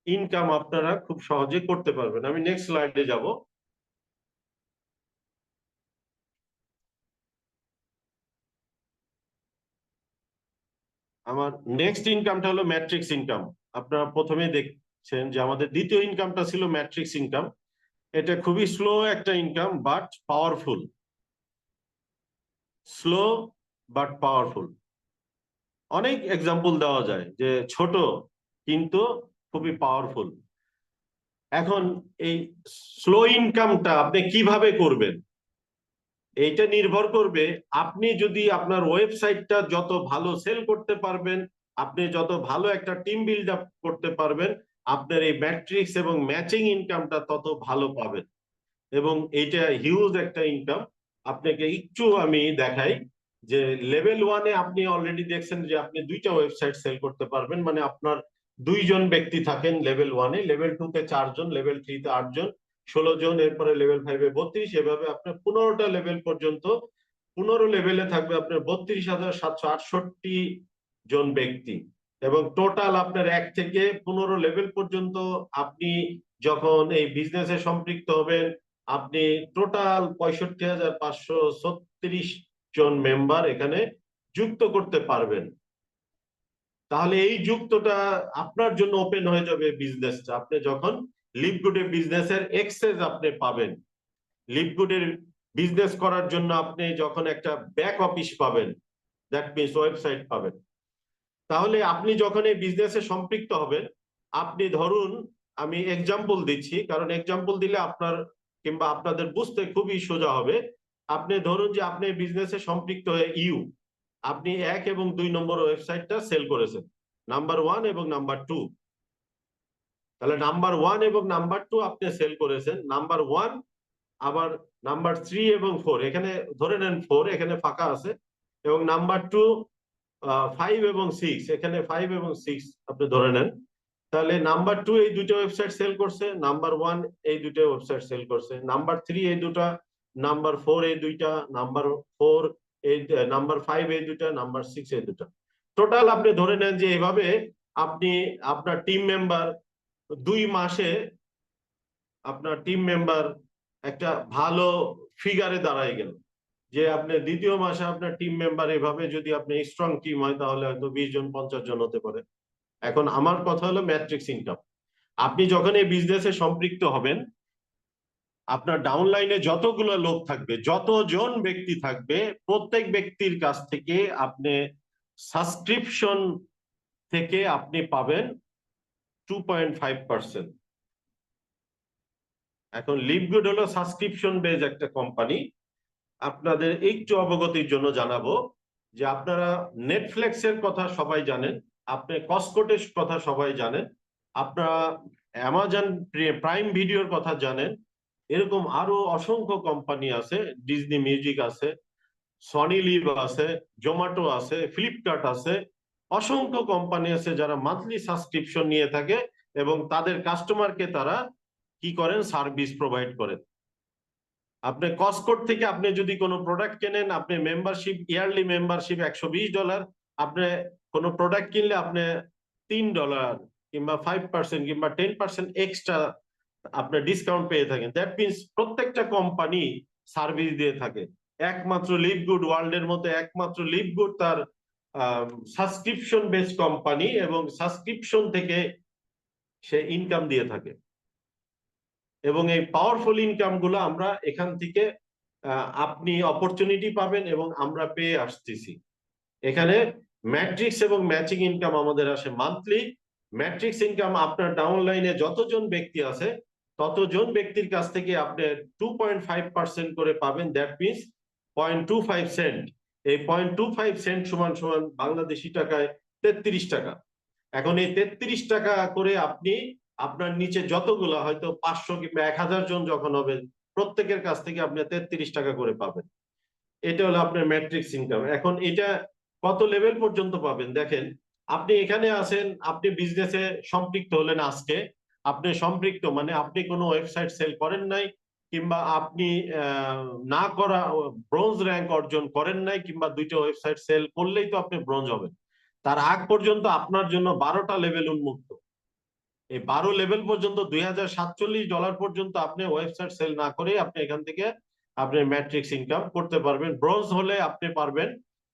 ইনকাম আপনারা খুব সহজে করতে পারবেন। আমি নেক্সট স্লাইডে যাব। আমার নেক্সট ইনকামটা হলো ম্যাট্রিক্স ইনকাম। আপনারা প্রথমে দেখছেন যে আমাদের দ্বিতীয় ইনকামটা ছিল ম্যাট্রিক্স ইনকাম। এটা খুবই স্লো একটা income, but powerful. Slow but powerful. অনেক এক্সাম্পল দেওয়া যায় যে ছোট কিন্তু খুবই পাওয়ারফুল। এখন এই স্লো ইনকামটা আপনি কিভাবে করবেন, এইটা নির্ভর করবে আপনি যদি আপনার ওয়েবসাইটটা যত ভালো সেল করতে পারবেন, আপনি যত ভালো একটা টিম বিল্ড আপ করতে পারবেন, আপনার এই ম্যাট্রিক্স এবং ম্যাচিং ইনকামটা তত ভালো পাবেন। এবং এইটা হিউজ একটা ইনকাম। আপনাকে একটু আমি দেখাই যে লেভেল 1-এ আপনি অলরেডি দেখছেন যে আপনি 2টা ওয়েবসাইট সেল করতে পারবেন, মানে আপনার 2জন ব্যক্তি থাকেন লেভেল 1-এ, লেভেল 2-তে 4জন, লেভেল 3-তে 8জন, 16জন, এরপরে লেভেল 5-এ 32, এভাবে আপনার 15টা লেভেল পর্যন্ত। 15 লেভেলে থাকবে আপনার 32,768 জন ব্যক্তি। এবং টোটাল আপনার 1 থেকে 15 লেভেল পর্যন্ত আপনি যখন এই বিজনেসে সম্পৃক্ত হবেন, আপনি টোটাল 65,536 জন মেম্বার এখানে যুক্ত করতে পারবেন। তাহলে এই যুক্তটা আপনার জন্য ওপেন হয়ে যাবে বিজনেসটা। আপনি যখন লিভগুডে বিজনেসের এক্সেস আপনি পাবেন, লিভগুডের বিজনেস করার জন্য আপনি যখন একটা ব্যাক অফিস পাবেন, দ্যাট মিনস ওয়েবসাইট পাবেন, তাহলে আপনি যখন এই বিজনেসে সম্পৃক্ত হবেন, আপনি ধরুন, আমি এক্সাম্পল দিচ্ছি কারণ এক্সাম্পল দিলে আপনার কিংবা আপনাদের বুঝতে খুবই সোজা হবে। আপনি ধরুন যে আপনি বিজনেসে সম্পৃক্ত হয়ে আপনি 1 এবং 2 নম্বর ওয়েবসাইটটা সেল করেছেন, নাম্বার 1 এবং নাম্বার 2। তাহলে নাম্বার 1 এবং নাম্বার 2 আপনি সেল করেছেন। নাম্বার 1 আবার নাম্বার 3 এবং 4, এখানে ধরে নেন 4 এখানে ফাঁকা আছে, এবং নাম্বার 2 5 এবং 6, এখানে 5 এবং 6 আপনি ধরে নেন। তাহলে নাম্বার 2 এই দুটো ওয়েবসাইট সেল করছে, নাম্বার 1 এই দুটো ওয়েবসাইট সেল করছে, নাম্বার 3 এই দুটা, নাম্বার 4 এই দুইটা, নাম্বার 4 এই, নাম্বার 5 এই দুটা, নাম্বার 6 এই দুটা। টোটাল আপনি ধরে নেন যে এভাবে আপনি আপনার টিম মেম্বার 2 মাসে আপনার টিম মেম্বার একটা ভালো ফিগারে দাঁড়ায় গেল, যে আপনি দ্বিতীয় মাসে আপনার টিম মেম্বার এভাবে যদি আপনি স্ট্রং টিম হয় তাহলে হয়তো 20 জন 50 জন হতে পারে। এখন আমার কথা হলো ম্যাট্রিক্স ইনকাম। আপনি যখন এই বিজনেসে সম্পৃক্ত হবেন, আপনার ডাউনলাইনে যতগুলো লোক থাকবে, যতজন ব্যক্তি থাকবে, প্রত্যেক ব্যক্তির কাছ থেকে আপনি সাবস্ক্রিপশন থেকে আপনি পাবেন 2.5%। এখন লিভগুড হলো সাবস্ক্রিপশন বেজ একটা কোম্পানি। আপনাদের একটু অবগতির জন্য জানাবো যে আপনারা নেটফ্লিক্সের কথা সবাই জানেন, আপনি কসকোটের কথা সবাই জানেন, আপনারা অ্যামাজন প্রাইম ভিডিওর কথা জানেন, এরকম আরো অসংখ্য কোম্পানি আছে, ডিজনি মিউজিক আছে, সনি লিভ আছে, জোম্যাটো আছে, ফ্লিপকার্ট আছে, অসংখ্য কোম্পানি আছে যারা মান্থলি সাবস্ক্রিপশন নিয়ে থাকে এবং তাদের কাস্টমারকে তারা কি করেন, সার্ভিস প্রোভাইড করেন। আপনি কসকোট থেকে আপনি যদি কোনো প্রোডাক্ট কেনেন, আপনি মেম্বারশিপ, ইয়ারলি মেম্বারশিপ $120, আপনি কোনো প্রোডাক্ট কিনলে আপনি $3 কিংবা 5% কিংবা 10% এক্সট্রা আপনি ডিসকাউন্ট পেয়ে থাকেন। দ্যাট মিনস প্রত্যেকটা কোম্পানি সার্ভিস দিয়ে থাকে। একমাত্র লিভগুড, ওয়ার্ল্ডের মধ্যে একমাত্র লিভগুড তার সাবস্ক্রিপশন বেসড কোম্পানি, এবং সাবস্ক্রিপশন থেকে সে ইনকাম দিয়ে থাকে। এবং এই পাওয়ারফুল ইনকাম গুলো আমরা এখান থেকে আপনি অপরচুনিটি পাবেন এবং আমরা পেয়ে আসতেছি। এখানে ম্যাট্রিক্স এবং ম্যাচিং ইনকাম আমাদের আসে মান্থলি। ম্যাট্রিক্স ইনকাম আপনার ডাউনলাইনে যতজন ব্যক্তি আছে ততজন ব্যক্তির কাছ থেকে আপনি 2.5% করে পাবেন। That means 0.25 cent. এই 0.25 সেন্ট সমান সমান বাংলাদেশি টাকায় 33 টাকা। এখন এই 33 টাকা করে আপনি আপনার নিচে যতগুলো, হয়তো 500 কিংবা 1000 জন যখন হবে, প্রত্যেকের কাছ থেকে আপনি 33 টাকা করে পাবেন। এটা হলো আপনার ম্যাট্রিক্স ইনকাম। এখন এটা কত লেভেল পর্যন্ত পাবেন দেখেন। আপনি এখানে আছেন, আপনি বিজনেসে সম্পৃক্ত হলেন আজকে। আপনি সম্পৃক্ত মানে আপনি কোনো ওয়েবসাইট সেল করেন নাই, কিংবা আপনি না করা ব্রোঞ্জ র্যাঙ্ক অর্জন করেন নাই, কিংবা 2টা ওয়েবসাইট সেল করলেই তো আপনি ব্রোঞ্জ হবেন। তার আগ পর্যন্ত আপনার জন্য 12টা লেভেল উন্মুক্ত। এই 12 লেভেল পর্যন্ত $2047 পর্যন্ত আপনি ওয়েবসাইট সেল না করে আপনি এখান থেকে আপনি ম্যাট্রিক্স ইনকাম করতে পারবেন। ব্রোঞ্জ হলে আপনি পারবেন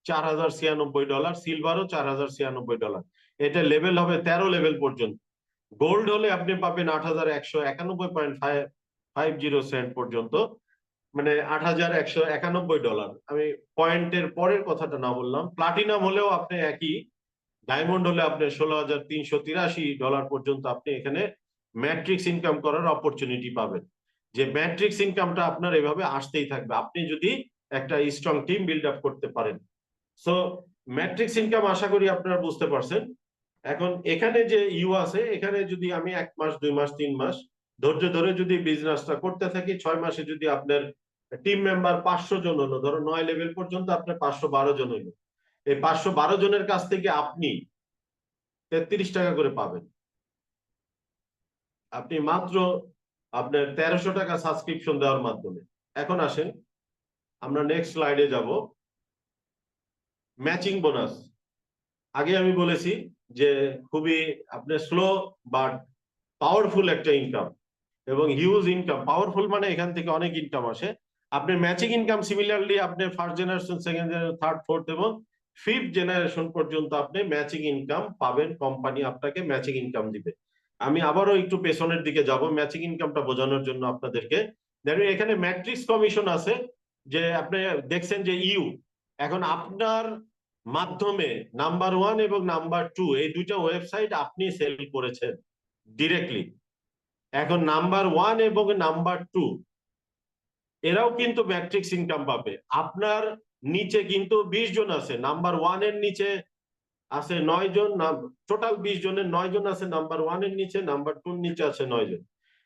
$4096, সিলভারও $4096। এটা লেভেল হবে 13 লেভেল পর্যন্ত। গোল্ড হলে আপনি পাবেন $8191.50 পর্যন্ত, মানে $8191। আমি পয়েন্টের পরের কথাটা না বললাম। প্লাটিনাম হলেও আপনি একই, ডায়মন্ড হলে আপনি $16,383 পর্যন্ত আপনি এখানে ম্যাট্রিক্স ইনকাম করার অপরচুনিটি পাবেন। যে ম্যাট্রিক্স ইনকামটা আপনার এভাবে আসতেই থাকবে আপনি যদি একটা স্ট্রং টিম বিল্ড আপ করতে পারেন। সো ম্যাট্রিক্স ইনকাম আশা করি আপনারা বুঝতে পারছেন। এখন এখানে যে আছে, এখানে যদি আমি 1 মাস 2 মাস 3 মাস ধৈর্য ধরে যদি বিজনেসটা করতে থাকি, 6 মাসে যদি আপনার টিম মেম্বার 500 জন হলো, ধরো 9 লেভেল পর্যন্ত আপনার 512 জন হইলো, এই 512 জনের কাছ থেকে আপনি 33 টাকা করে পাবেন। আপনি মাত্র আপনার 1300 টাকা সাবস্ক্রিপশন দেওয়ার মাধ্যমে। এখন আসেন আমরা নেক্সট স্লাইডে যাব। Matching bonus. আগে আমি বলেছি যে খুবই আপনার স্লো বাট পাওয়ারফুল একটা ইনকাম এবং হিউজ ইনকাম। পাওয়ারফুল মানে এখান থেকে অনেক ইনকাম আসে। আপনি ম্যাচিং ইনকাম সিমিলারলি আপনি first generation, second generation, third, fourth এবং ফিফথ জেনারেশন পর্যন্ত আপনি ম্যাচিং ইনকাম পাবেন। কোম্পানি আপনাকে ম্যাচিং ইনকাম দিবে। আমি আবারও একটু পেছনের দিকে যাব ম্যাচিং ইনকামটা বোঝানোর জন্য আপনাদেরকে। দেখুন এখানে ম্যাট্রিক্স কমিশন আছে, যে আপনি দেখছেন যে এখন আপনার মাধ্যমে নাম্বার 1 এবং নাম্বার 2 এই দুইটা ওয়েবসাইট আপনি সেল করেছেন ডিরেক্টলি। এখন নাম্বার 1 এবং নাম্বার 2 এরাও কিন্তু ম্যাট্রিক্স ইনকাম পাবে। আপনার নিচে কিন্তু 20 জন আছে, নাম্বার 1 এর নিচে আছে 9 জন, টোটাল 20 জনের 9 জন আছে নাম্বার 1 এর নিচে, নাম্বার 2 এর নিচে আছে 9 জন।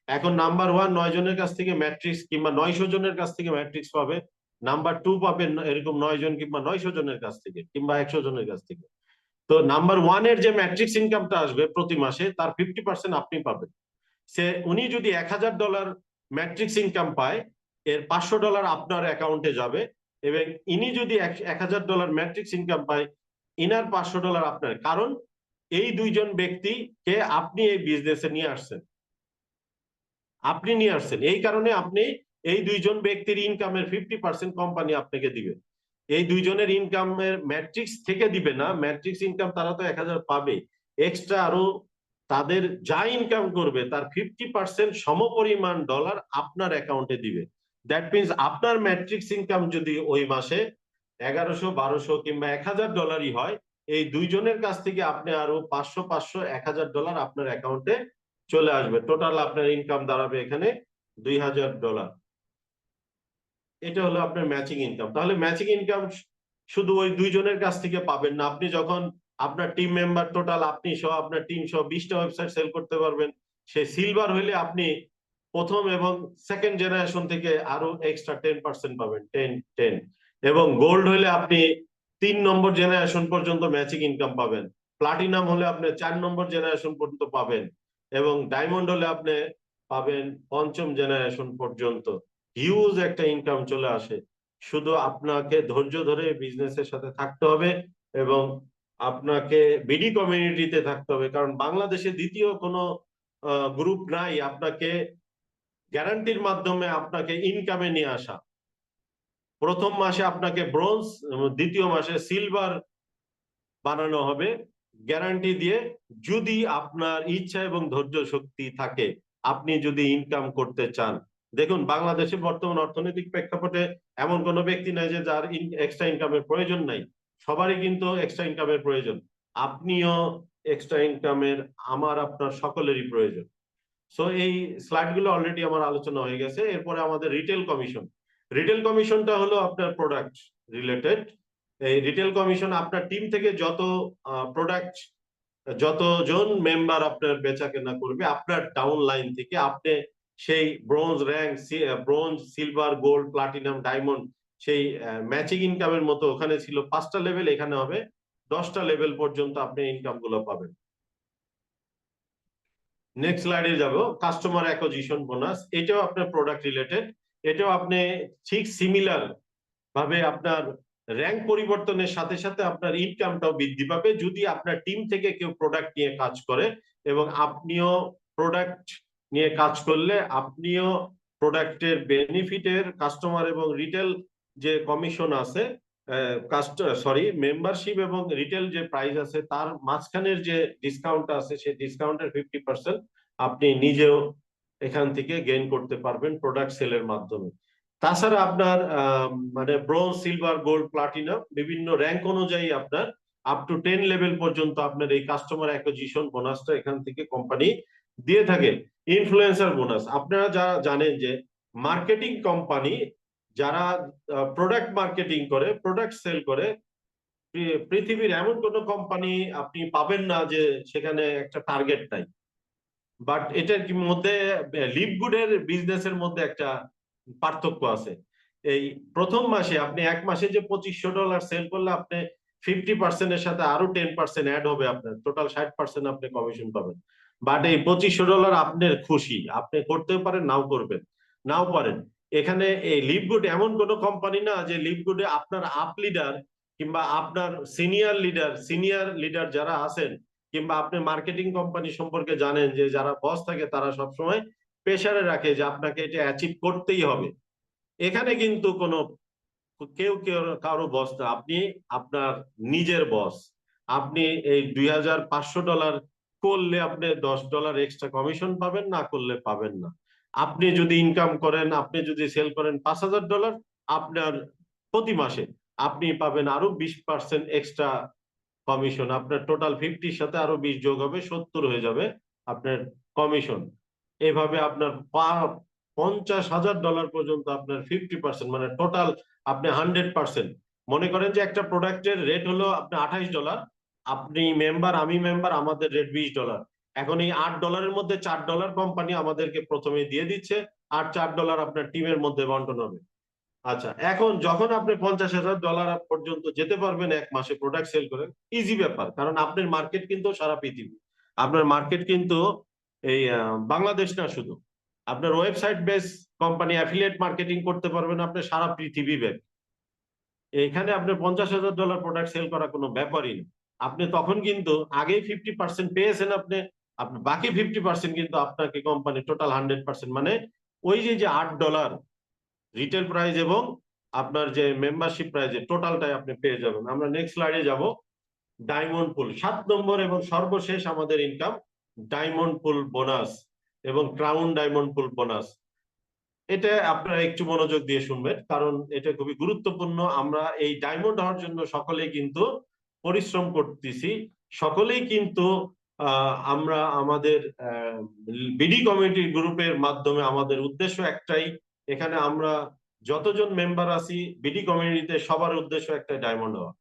এখন নাম্বার 1 9 জনের কাছ থেকে ম্যাট্রিক্স কিংবা 900 জনের কাছ থেকে ম্যাট্রিক্স পাবে, নাম্বার 2 পাবেন এরকম 9 জন কিংবা 900 জনের কাছ থেকে কিংবা 100 জনের কাছ থেকে। তো নাম্বার 1 এর যে ম্যাট্রিক্স ইনকামটা আসবে প্রতি মাসে তার 50% আপনি পাবেন। উনি যদি $1000 ম্যাট্রিক্স ইনকাম পায়, এর $500 আপনার অ্যাকাউন্টে যাবে, এবং ইনি যদি $1000 ম্যাট্রিক্স ইনকাম পায়, ইনার $500 আপনার। কারণ এই দুইজন ব্যক্তিকে আপনি এই বিজনেসে নিয়ে আসছেন, এই কারণে আপনি এই দুইজন ব্যক্তির ইনকামের 50% কোম্পানি আপনাকে দিবে। এই দুইজনের ইনকামের ম্যাট্রিক্স থেকে দিবে না, ম্যাট্রিক্স ইনকাম তারা তো 1000 পাবে, এক্সট্রা আরো তাদের যা ইনকাম করবে তার 50% সমপরিমাণ ডলার আপনার অ্যাকাউন্টে দিবে। দ্যাট মিনস আপনার ম্যাট্রিক্স ইনকাম যদি ওই মাসে 1100 1200 কিংবা $1000 হয়, এই দুইজনের কাছ থেকে আপনি আরো 500 500 $1000 আপনার অ্যাকাউন্টে চলে আসবে। টোটাল আপনার ইনকাম দাঁড়াবে এখানে $2000। এটা হলো আপনার ম্যাচিং ইনকাম। তাহলে ম্যাচিং ইনকাম শুধু ওই দুইজনের কাছ থেকে পাবেন না, আপনি যখন আপনার টিম মেম্বার টোটাল আপনি সহ আপনার টিম সহ 20টা ওয়েবসাইট সেল করতে পারবেন, সে সিলভার হইলে আপনি প্রথম এবং সেকেন্ড জেনারেশন থেকে আরো এক্সট্রা 10% পাবেন, 10 এবং গোল্ড হইলে আপনি 3 নম্বর জেনারেশন পর্যন্ত ম্যাচিং ইনকাম পাবেন, প্লাটিনাম হলে আপনি 4 নম্বর জেনারেশন পর্যন্ত পাবেন, এবং ডায়মন্ড হলে আপনি পাবেন 5ম জেনারেশন পর্যন্ত। হিউজ একটা ইনকাম চলে আসে। শুধু আপনাকে ধৈর্য ধরে বিজনেসের সাথে থাকতে হবে এবং আপনাকে বিডি কমিউনিটিতে থাকতে হবে, কারণ বাংলাদেশে দ্বিতীয় কোনো গ্রুপ নাই আপনাকে গ্যারান্টির মাধ্যমে আপনাকে ইনকামে নিয়ে আসা। প্রথম মাসে আপনাকে ব্রোঞ্জ, দ্বিতীয় মাসে সিলভার বানানো হবে গ্যারান্টি দিয়ে, যদি আপনার ইচ্ছা এবং ধৈর্য শক্তি থাকে, আপনি যদি ইনকাম করতে চান। দেখুন, বাংলাদেশের বর্তমান অর্থনৈতিক প্রেক্ষাপটে এমন কোনো ব্যক্তি নাই যে যার এক্সট্রা ইনকামের প্রয়োজন নাই, সবারই কিন্তু এক্সট্রা ইনকামের প্রয়োজন। আপনিও এক্সট্রা ইনকামের, আমার আপনার সকলেরই প্রয়োজন। সো এই স্লাইড গুলো অলরেডি আমার আলোচনা হয়ে গেছে। এরপরে আমাদের রিটেল কমিশন। রিটেল কমিশনটা হলো আপনার প্রোডাক্ট রিলেটেড। এই রিটেল কমিশন আপনার টিম থেকে যত প্রোডাক্ট, যতজন মেম্বার আপনার বেচা কেনা করবে আপনার ডাউন লাইন থেকে, আপনি সেই bronze rank, bronze, silver, gold, platinum, diamond, সেই ম্যাচিং ইনকামের মতো ওখানে ছিল 5টা লেভেল, এখানে হবে 10টা লেভেল পর্যন্ত আপনি ইনকাম গুলো পাবেন। নেক্সট স্লাইডে যাব, কাস্টমার অ্যাকুইজিশন বোনাস। এটাও আপনার প্রোডাক্ট রিলেটেড। এটাও আপনি ঠিক সিমিলার ভাবে আপনার র্যাঙ্ক পরিবর্তনের সাথে সাথে আপনার ইনকামটাও বৃদ্ধি পাবে যদি আপনার টিম থেকে কেউ প্রোডাক্ট নিয়ে কাজ করে, এবং আপনিও প্রোডাক্ট নিয়ে কাজ করলে আপনিও প্রোডাক্টের বেনিফিটের কাস্টমার এবং রিটেল যে কমিশন আছে, মেম্বারশিপ এবং রিটেল যে প্রাইস আছে তার মাঝখানের যে ডিসকাউন্ট আছে, সেই ডিসকাউন্টের 50% আপনি নিজেও এখান থেকে গেইন করতে পারবেন প্রোডাক্ট সেলের মাধ্যমে। তাছাড়া আপনার মানে ব্রোঞ্জ, সিলভার, গোল্ড, প্লাটিনাম বিভিন্ন র্যাঙ্ক অনুযায়ী আপনার আপ টু 10 লেভেল পর্যন্ত আপনার এই কাস্টমার অ্যাকুইজিশন বোনাসটা এখান থেকে কোম্পানি দিয়ে থাকে। ইনফ্লুয়েন্সার বোনাস, আপনারা যারা জানেন যে মার্কেটিং কোম্পানি যারা প্রোডাক্ট মার্কেটিং করে, প্রোডাক্ট সেল করে, পৃথিবীর এমন কোনো কোম্পানি আপনি পাবেন না যে সেখানে একটা টার্গেট নাই। বাট এটার মধ্যে লিভগুডের বিজনেসের মধ্যে একটা পার্থক্য আছে। এই প্রথম মাসে আপনি এক মাসে যে $2500 সেল করলে আপনি 50% এর সাথে আরো 10% অ্যাড হবে, আপনার টোটাল 60% আপনি কমিশন পাবেন। বাট এই $2500 আপনার খুশি, আপনি করতেও পারেন, নাও করবেন, নাও পারেন। এখানে এই লিভগুড এমন কোন কোম্পানি না যে লিভগুডে আপনার আপ লিডার কিংবা আপনার সিনিয়র লিডার যারা আছেন, কিংবা আপনি মার্কেটিং কোম্পানি সম্পর্কে জানেন যে যারা বস থাকে তারা সবসময় প্রেসারে রাখে যে আপনাকে এটা অ্যাচিভ করতেই হবে। এখানে কিন্তু কোনো কেউ কারো বস না, আপনি আপনার নিজের বস। আপনি এই $2500 করলে আপনি $10 এক্সট্রা কমিশন পাবেন, না করলে পাবেন না। আপনি যদি ইনকাম করেন, আপনি যদি সেল করেন $5000, আপনার প্রতি মাসে আপনি পাবেন আরো 20% এক্সট্রা কমিশন। আপনার টোটাল 50 সাথে আরো 20 যোগ হবে, 70 হয়ে যাবে আপনার কমিশন। এভাবে আপনার $50,000 পর্যন্ত আপনার 50%, মানে টোটাল আপনি 100%। মনে করেন যে একটা প্রোডাক্টের রেট হলো আপনার $28, আপনি মেম্বার, আমি মেম্বার, আমাদের রেট $20। এখন এই $8 মধ্যে $4 কোম্পানি আমাদেরকে প্রথমে দিয়ে দিচ্ছে, আর $4 আপনার টিমের মধ্যে বন্টন হবে। আচ্ছা, এখন যখন আপনি $50,000 পর্যন্ত যেতে পারবেন এক মাসে প্রোডাক্ট সেল করে, ইজি ব্যাপার, কারণ আপনার মার্কেট কিন্তু সারা পৃথিবী। আপনার মার্কেট কিন্তু এই বাংলাদেশ না শুধু, আপনার website base company affiliate marketing করতে পারবেন আপনি সারা পৃথিবী ব্যাপী। এখানে আপনি $50,000 প্রোডাক্ট সেল করা কোনো ব্যাপারই না। আপনি তখন কিন্তু আগেই 50% পেয়েছেন, আপনি আপনি বাকি 50% কিন্তু আপনাকে কোম্পানি টোটাল 100%, মানে ওই যে $8 রিটেল প্রাইস এবং আপনার যে মেম্বারশিপ প্রাইজে টোটালটাই আপনি পেয়ে যাবেন। আমরা নেক্সট স্লাইডে যাব। ডায়মন্ড পুল 7 নম্বর এবং সর্বশেষ আমাদের ইনকাম, ডায়মন্ড পুল বোনাস এবং ক্রাউন ডায়মন্ড পুল বোনাস। এটা আপনারা একটু মনোযোগ দিয়ে শুনবেন, কারণ এটা খুবই গুরুত্বপূর্ণ। আমরা এই ডায়মন্ড হওয়ার জন্য সকলেই কিন্তু পরিশ্রম করতেছি, সকলেই কিন্তু আমরা আমাদের বিডি কমিউনিটি গ্রুপের মাধ্যমে আমাদের উদ্দেশ্য একটাই, এখানে আমরা যতজন মেম্বার আছি বিডি কমিউনিটিতে সবার উদ্দেশ্য একটাই, ডায়মন্ড হওয়া।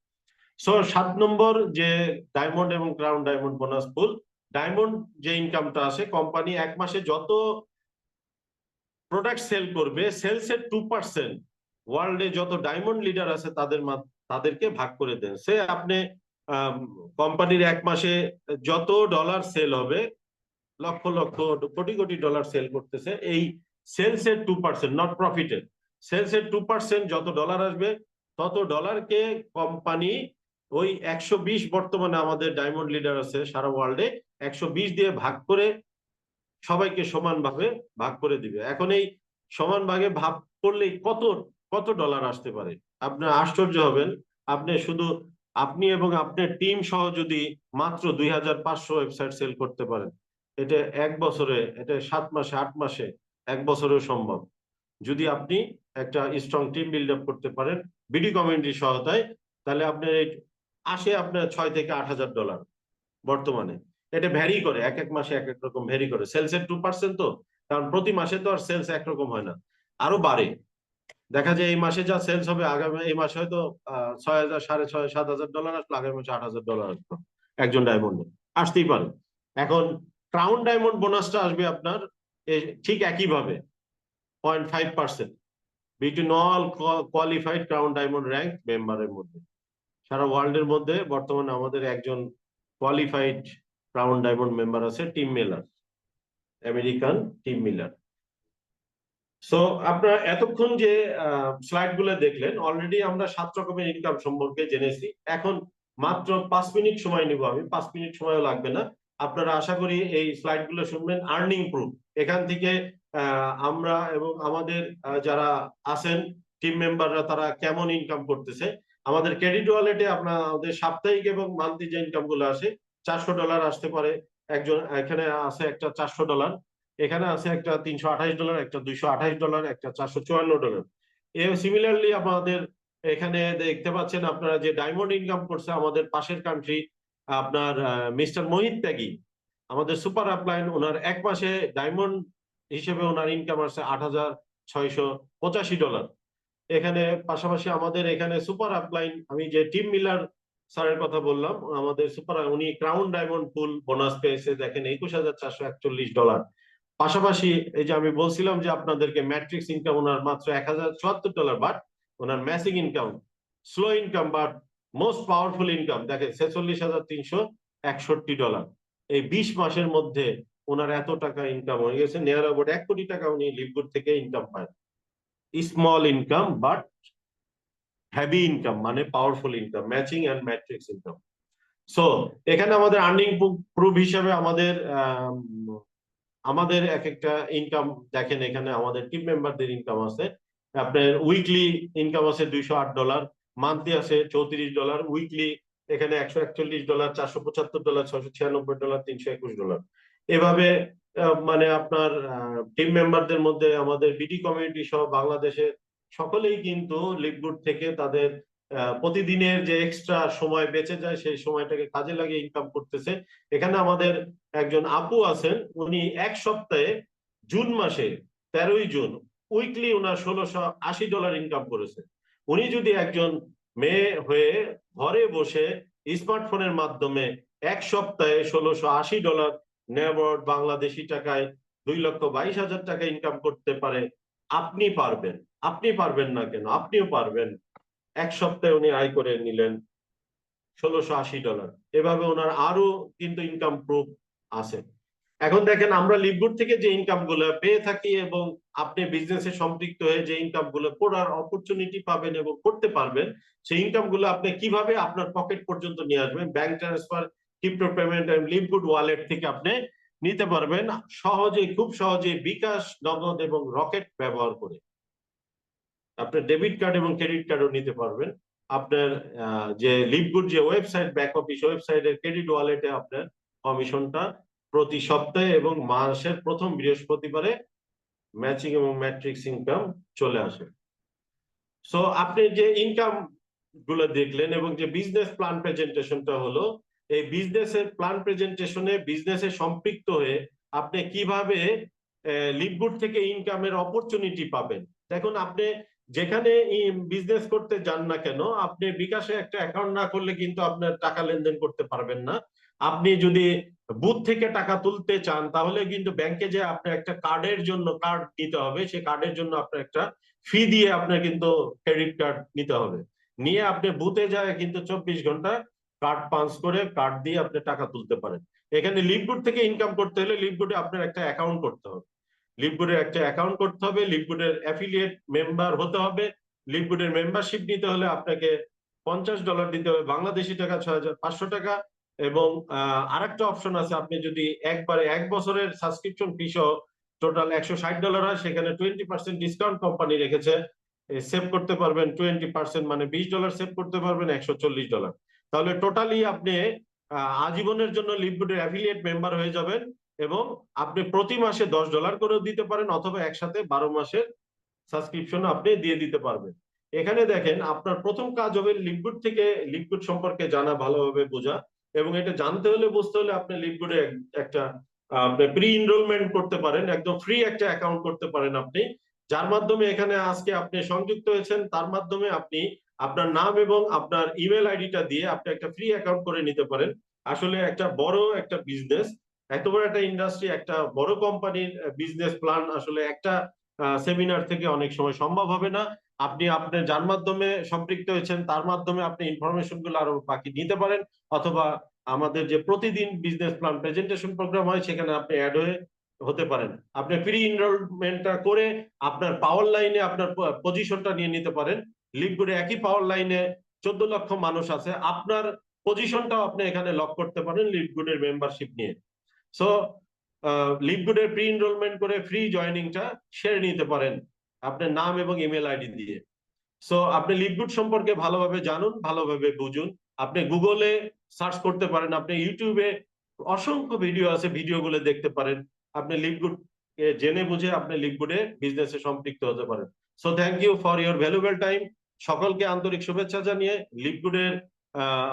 সো 7 নম্বর যে ডায়মন্ড এবং ক্রাউন ডায়মন্ড বোনাস পুল, ডায়মন্ড যে ইনকামটা আসে, কোম্পানি এক মাসে যত প্রোডাক্ট সেল করবে, সেলস এর 2% ওয়ার্ল্ডে যত ডায়মন্ড লিডার আছে তাদেরকে ভাগ করে দেন। সে আপনি কোম্পানির এক মাসে যত ডলার সেল হবে, লক্ষ লক্ষ কোটি কোটি ডলার সেল করতেছে, এই সেলস এর 2%, নট প্রফিটের, সেলস এর 2% যত ডলার আসবে তত ডলারকে কোম্পানি ওই 120, বর্তমানে আমাদের ডায়মন্ড লিডার আছে সারা ওয়ার্ল্ডে, 120 দিয়ে ভাগ করে সবাইকে সমানভাবে ভাগ করে দিবে। এখন এই সমান ভাগে ভাগ করলেই কত কত ডলার আসতে পারে, আপনি আশ্চর্য হবেন। আপনি শুধু আপনি এবং আপনার টিম সহ যদি মাত্র 2,500 ওয়েবসাইট সেল করতে পারেন, এটা এক বছরে, এটা 7 মাসে, 8 মাসে, এক বছরেও সম্ভব, যদি আপনি একটা স্ট্রং টিম বিল্ড আপ করতে পারেন বিডি কমিউনিটির সহায়তায়। তাহলে আপনার আসে আপনার $6,000 থেকে $8,000 বর্তমানে। এটা ভ্যারি করে, এক এক মাসে এক এক রকম ভ্যারি করে, সেলস এর 2% তো, কারণ প্রতি মাসে তো আর সেলস একরকম হয় না, আরো বাড়ে। দেখা যায় এই মাসে যা সেলস হবে, আগামী এই মাসে হয়তো 6,000, 6,500, $7,000 আসলো, আগামী মাসে $8,000 আসলো একজন ডায়মন্ডে, আসতেই পারে। এখন ক্রাউন ডায়মন্ড বোনাসটা আসবে আপনার ঠিক একইভাবে 0.5% between all qualified crown diamond rank মেম্বারের মধ্যে। সারা ওয়ার্ল্ডের মধ্যে বর্তমানে আমাদের একজন কোয়ালিফাইড ক্রাউন ডায়মন্ড মেম্বার আছে, team Miller, American team Miller. So আপনারা এতক্ষণ যে স্লাইড গুলো দেখলেন, অলরেডি আমরা 7 রকমের ইনকাম সম্পর্কে জেনেছি। এখন মাত্র 5 মিনিট সময় নিব আমি, 5 মিনিট সময়ও লাগবে না। আপনারা আশা করি এই স্লাইড গুলো শুনবেন, আর্নিং প্রুফ। এখান থেকে আমরা এবং আমাদের যারা আছেন টিম মেম্বাররা, তারা কেমন ইনকাম করতেছে। আমাদের ক্রেডিট ওয়ালেটে আপনাদের সাপ্তাহিক এবং মান্থলি যে ইনকাম গুলো আসে, $400 আসতে পারে একজন, এখানে আছে একটা $400, এখানে আছে একটা $328, একটা $228, একটা $454। সিমিলারলি আমাদের এখানে দেখতে পাচ্ছেন আপনারা যে ডায়মন্ড ইনকাম করছে আমাদের পাশের কান্ট্রি, আপনার মিস্টার মোহিত ত্যাগী, আমাদের সুপার আপলাইন, ওনার এক মাসে ডায়মন্ড হিসেবে ওনার ইনকাম আসছে $8,685। এখানে পাশাপাশি আমাদের এখানে সুপার আপলাইন, আমি যে টিম মিলার স্যারের কথা বললাম, আমাদের সুপার, উনি ক্রাউন ডায়মন্ড পুল বোনাস পেয়েছে, দেখেন $21,441। পাশাপাশি এই যে আমি বলছিলাম যে আপনাদেরকে ম্যাট্রিক্স ইনকাম ওনার মাত্র $1,074, but owner matching income, slow income but most powerful income দেখেন $46,361। এই 20 মাসের মধ্যে ওনার এত টাকা ইনকাম হয়ে গেছে, নিয়ার অ্যাবাউট 1 কোটি টাকা উনি লিভগুড থেকে ইনকাম পায়। Small income but heavy income, মানে powerful income, matching and matrix income. So এখানে আমাদের আর্নিং প্রুফ হিসাবে আমাদের এক একটা ইনকাম দেখেন, এখানে আমাদের টিম মেম্বারদের ইনকাম আছে, আপনার উইকলি ইনকাম আছে $208, মান্থলি আছে $34, উইকলি এখানে $141, $475, $696, $321। এভাবে মানে আপনার টিম মেম্বারদের মধ্যে আমাদের বিডি কমিউনিটি সহ বাংলাদেশের সকলেই কিন্তু লিভগুড থেকে তাদের প্রতিদিনের যে এক্সট্রা সময় বেঁচে যায় সেই সময়টাকে কাজে লাগিয়ে ইনকাম করতেছে। এখানে আমাদের একজন আপু আছেন, উনি এক সপ্তাহে জুন মাসে 13ই জুন উইকলি ওনার $1680 ইনকাম করেছে। উনি যদি একজন মেয়ে হয়ে ঘরে বসে স্মার্টফোনের মাধ্যমে এক সপ্তাহে $1680 নেওয়ার বাংলাদেশি টাকায় 2,22,000 টাকা ইনকাম করতে পারে, আপনি পারবেন। আপনি পারবেন না কেন? আপনিও পারবেন। এক সপ্তাহে উনি আয় করে নিলেন $1680। এভাবে ওনার আরো কিন্তু ইনকাম প্রুফ আছে। এখন দেখেন আমরা লিভগুড থেকে যে ইনকাম গুলো পেয়ে থাকি এবং আপনি বিজনেসে সম্পৃক্ত হয়ে যে ইনকাম গুলো করার অপরচুনিটি পাবেন এবং করতে পারবেন, সেই ইনকাম গুলো আপনি কিভাবে আপনার পকেট পর্যন্ত নিয়ে আসবেন, ব্যাংক ট্রান্সফার, ক্রিপ্টো পেমেন্ট এবং লিভগুড ওয়ালেট থেকে আপনি নিতে পারবেন সহজে, খুব সহজে, বিকাশ, নগদ এবং রকেট ব্যবহার করে। আপনার ডেবিট কার্ড এবং ক্রেডিট কার্ডও নিতে পারবেন। আপনার যে লিভগুড যে ওয়েবসাইট, ব্যাক অফিস ওয়েবসাইটের ক্রেডিট ওয়ালেটে আপনার কমিশনটা প্রতি সপ্তাহে এবং মাসের প্রথম বৃহস্পতিবারে ম্যাচিং এবং ম্যাট্রিক্স ইনকাম চলে আসে। সো আপনি যে ইনকাম গুলো দেখলেন এবং যে বিজনেস প্ল্যান প্রেজেন্টেশনটা হলো, এই বিজনেসের প্ল্যান প্রেজেন্টেশনে বিজনেসে সম্পৃক্ত হয়ে আপনি কিভাবে লিভগুড থেকে ইনকামের অপরচুনিটি পাবেন। দেখুন, আপনি যেখানে বিজনেস করতে যান না কেন, আপনি বিকাশে একটা অ্যাকাউন্ট না করলে কিন্তু আপনার টাকা লেনদেন করতে পারবেন না। আপনি যদি বুথ থেকে টাকা তুলতে চান তাহলে কিন্তু ব্যাংকে যে আপনার একটা কার্ডের জন্য কার্ড নিতে হবে, সেই কার্ডের জন্য আপনার একটা ফি দিয়ে আপনার কিন্তু ক্রেডিট কার্ড নিতে হবে। নিয়ে আপনি বুথে যায় কিন্তু 24 ঘন্টা কার্ড পাঞ্চ করে কার্ড দিয়ে আপনি টাকা তুলতে পারেন। এখানে লিভগুড থেকে ইনকাম করতে হলে লিভগুডে আপনার একটা অ্যাকাউন্ট করতে হবে। লিভগুডের একটা অ্যাকাউন্ট করতে হবে, লিভগুডের অ্যাফিলিয়েট মেম্বার হতে হবে। লিভগুডের মেম্বারশিপ নিতে হলে আপনাকে $50 দিতে হবে, বাংলাদেশি টাকা 6,500 টাকা। এবং আরেকটা অপশন আছে, আপনি যদি একবারে 1 বছরের সাবস্ক্রিপশন ফি সহ টোটাল $160 হয়, সেখানে 20% ডিসকাউন্ট কোম্পানি রেখেছে, সেভ করতে পারবেন 20%, মানে $20 সেভ করতে পারবেন $140। তাহলে টোটালি আপনি আজীবনের জন্য লিভগুডের অ্যাফিলিয়েট মেম্বার হয়ে যাবেন এবং আপনি প্রতি মাসে $10 করেও দিতে পারেন, অথবা একসাথে 12 মাসের সাবস্ক্রিপশন আপনি দিয়ে দিতে পারবেন। এখানে দেখেন, আপনার প্রথম কাজ হবে লিভগুড থেকে লিভগুড সম্পর্কে জানা, ভালোভাবে বোঝা। এবং এটা জানতে হলে, বুঝতে হলে আপনি লিভগুডে একটা আপনি প্রি এনরোলমেন্ট করতে পারেন, একদম ফ্রি একটা অ্যাকাউন্ট করতে পারেন আপনি, যার মাধ্যমে এখানে আজকে আপনি সংযুক্ত হয়েছেন, তার মাধ্যমে আপনি আপনার নাম এবং আপনার ইমেল আইডিটা দিয়ে আপনি একটা ফ্রি অ্যাকাউন্ট করে নিতে পারেন। আসলে একটা বড় একটা বিজনেস, এত বড় একটা ইন্ডাস্ট্রি, একটা বড় কোম্পানির বিজনেস প্ল্যান আসলে একটা সেমিনার থেকে অনেক সময় সম্ভব হবে না। আপনি আপনার যার মাধ্যমে সম্পৃক্ত হয়েছেন তার মাধ্যমে আপনি ইনফরমেশন গুলো আরো বাকি নিতে পারেন, অথবা আমাদের যে প্রতিদিন বিজনেস প্ল্যান প্রেজেন্টেশন প্রোগ্রাম হয় সেখানে আপনি অ্যাড হতে পারেন। আপনি প্রি এনরোলমেন্টটা করে আপনার পাওয়ার লাইনে আপনার পজিশনটা নিয়ে নিতে পারেন। লিভগুডে একই পাওয়ার লাইনে 14 লক্ষ মানুষ আছে, আপনার পজিশনটাও আপনি এখানে লক করতে পারেন লিভগুডের মেম্বারশিপ নিয়ে। সো লিভগুডের প্রি এনরোলমেন্ট করে ফ্রি জয়নিংটা সেরে নিতে পারেন আপনার নাম এবং ইমেল আইডি দিয়ে। সো আপনি লিভগুড সম্পর্কে ভালোভাবে জানুন, ভালোভাবে বুঝুন। আপনি গুগলে সার্চ করতে পারেন, আপনি ইউটিউবে অসংখ্য ভিডিও আছে, ভিডিওগুলো দেখতে পারেন। আপনি লিভগুড জেনে বুঝে আপনি লিভগুডে বিজনেসে সম্পৃক্ত হতে পারেন। So thank you for your valuable time. সকলকে আন্তরিক শুভেচ্ছা জানিয়ে লিভগুডের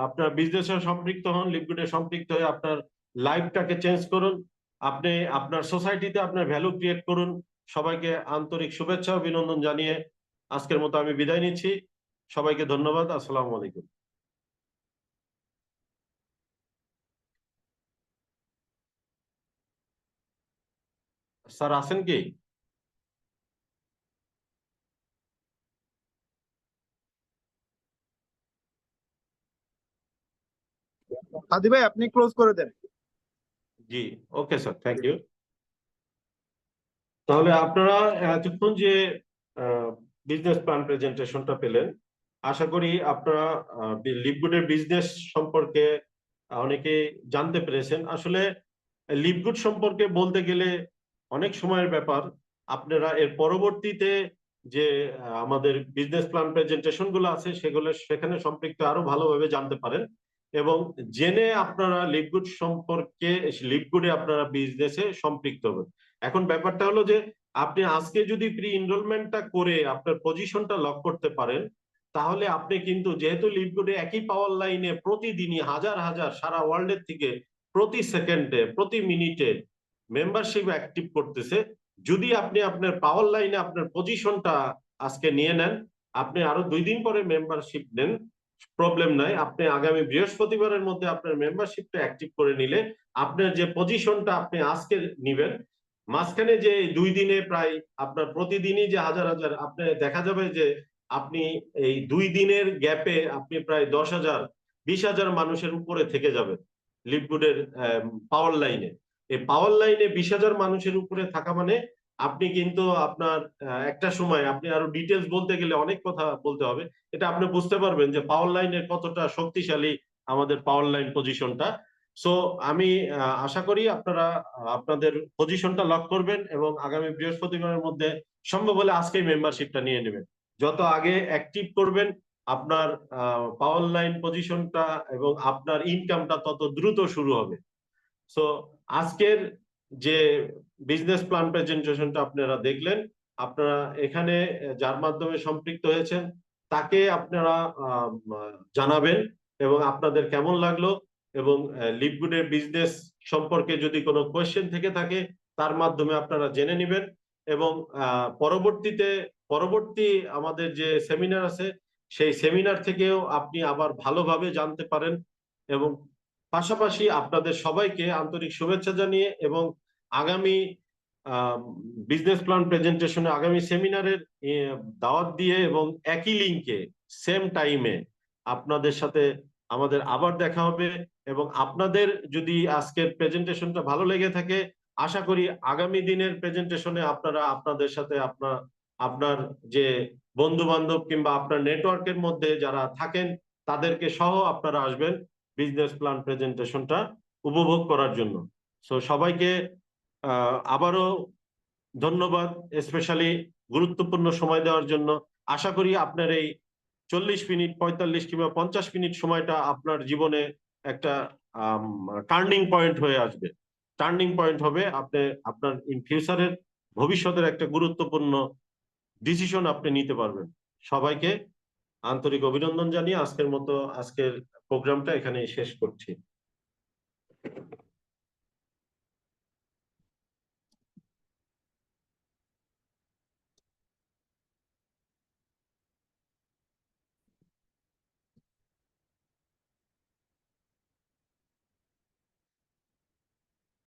আপনার বিজনেসে সম্পৃক্ত হন, লিভগুডে সম্পৃক্ত হয়ে আপনার লাইফটাকে চেঞ্জ করুন, আপনি আপনার সোসাইটিতে আপনার ভ্যালু ক্রিয়েট করুন। সবাইকে আন্তরিক শুভেচ্ছা অভিনন্দন জানিয়ে আজকের মতো আমি বিদায় নিচ্ছি। সবাইকে ধন্যবাদ। আসসালামু আলাইকুম। স্যার আছেন কি? হাদি ভাই, আপনি ক্লোজ করে দেন। জি, ওকে স্যার, থ্যাংক ইউ। তাহলে আপনারা এতক্ষণ যে বিজনেস প্ল্যান প্রেজেন্টেশনটা পেলেন, আশা করি আপনারা লিভগুডের বিজনেস সম্পর্কে অনেকে জানতে পেরেছেন। আসলে লিভগুড সম্পর্কে বলতে গেলে অনেক সময়ের ব্যাপার। আপনারা এর পরবর্তীতে যে আমাদের বিজনেস প্ল্যান প্রেজেন্টেশন গুলো আছে সেগুলো সেখানে সম্পৃক্ত আরো ভালোভাবে জানতে পারেন এবং জেনে আপনারা লিভগুড সম্পর্কে, লিভগুডে আপনারা বিজনেসে সম্পৃক্ত হবেন। এখন ব্যাপারটা হলো যে আপনি আজকে যদি প্রি এনরোলমেন্টটা করে আপনার পজিশনটা লক করতে পারেন, তাহলে আপনি কিন্তু, যেহেতু লিভগুডে একই পাওয়ার লাইনে প্রতিদিনই হাজার হাজার সারা ওয়ার্ল্ডের থেকে প্রতি সেকেন্ডে প্রতি মিনিটে মেম্বারশিপ অ্যাক্টিভ করতেছে, যদি আপনি আপনার পাওয়ার লাইনে আপনার পজিশনটা আজকে নিয়ে নেন, আপনি আরো 2 দিন পরে মেম্বারশিপ নেন, প্রবলেম নাই। আপনি আগামী বৃহস্পতিবারের মধ্যে আপনার মেম্বারশিপটা অ্যাক্টিভ করে নিলে আপনার যে পজিশনটা আপনি আজকে নিবেন, মাঝখানে যে 2 দিনে প্রায় আপনার প্রতিদিনই যে হাজার হাজার আপনি দেখা যাবে যে আপনি এই 2 দিনের গ্যাপে আপনি প্রায় 10,000 20,000 মানুষের উপরে থেকে যাবেন লিভগুডের পাওয়ার লাইনে। এই পাওয়ার লাইনে 20,000 মানুষের উপরে থাকা মানে আপনি কিন্তু আপনার একটা সময় আপনি আরো ডিটেলস বলতে গেলে অনেক কথা বলতে হবে, এটা আপনি বুঝতে পারবেন যে পাওয়ার লাইনের কতটা শক্তিশালী আমাদের পাওয়ার লাইন পজিশনটা। সো আমি আশা করি আপনারা আপনাদের পজিশনটা লক করবেন এবং আগামী বৃহস্পতিবারের মধ্যে সম্ভব হলে আজকেই মেম্বারশিপটা নিয়ে নেবেন। যত আগে অ্যাক্টিভ করবেন আপনার পাওয়ার লাইন পজিশনটা এবং আপনার ইনকামটা তত দ্রুত শুরু হবে। সো আজকের যে বিজনেস প্ল্যান প্রেজেন্টেশনটা আপনারা দেখলেন, আপনারা এখানে যার মাধ্যমে সম্পৃক্ত হয়েছেন তাকে আপনারা জানাবেন এবং আপনাদের কেমন লাগলো, এবং লিভগুডের বিজনেস সম্পর্কে যদি কোনো কোয়েশ্চেন থেকে থাকে তার মাধ্যমে আপনারা জেনে নেবেন। এবং পরবর্তী আমাদের যে সেমিনার আছে সেই সেমিনার থেকেও আপনি আবার ভালোভাবে জানতে পারেন। এবং পাশাপাশি আপনাদের সবাইকে আন্তরিক শুভেচ্ছা জানিয়ে এবং আগামী বিজনেস প্ল্যান প্রেজেন্টেশনে আগামী সেমিনারের দাওয়াত দিয়ে এবং একই লিঙ্কে সেম টাইমে আপনাদের সাথে আমাদের আবার দেখা হবে। এবং আপনাদের যদি আজকের প্রেজেন্টেশনটা ভালো লেগে থাকে, আশা করি আগামী দিনের প্রেজেন্টেশনে আপনারা আপনাদের সাথে আপনার যে বন্ধু বান্ধব কিংবা আপনার নেটওয়ার্কের মধ্যে যারা থাকেন তাদেরকে সহ আপনারা আসবেন বিজনেস প্ল্যান প্রেজেন্টেশনটা উপভোগ করার জন্য। সো সবাইকে আবারও ধন্যবাদ, স্পেশালি গুরুত্বপূর্ণ সময় দেওয়ার জন্য। আশা করি আপনার এই 40 মিনিট 45 কিংবা 50 মিনিট সময়টা আপনার জীবনে একটা টার্নিং পয়েন্ট হয়ে আসবে, টার্নিং পয়েন্ট হবে। আপনি আপনার ইন ফিউচারের ভবিষ্যতের একটা গুরুত্বপূর্ণ ডিসিশন আপনি নিতে পারবেন। সবাইকে আন্তরিক অভিনন্দন জানিয়ে আজকের প্রোগ্রামটা এখানে শেষ করছি।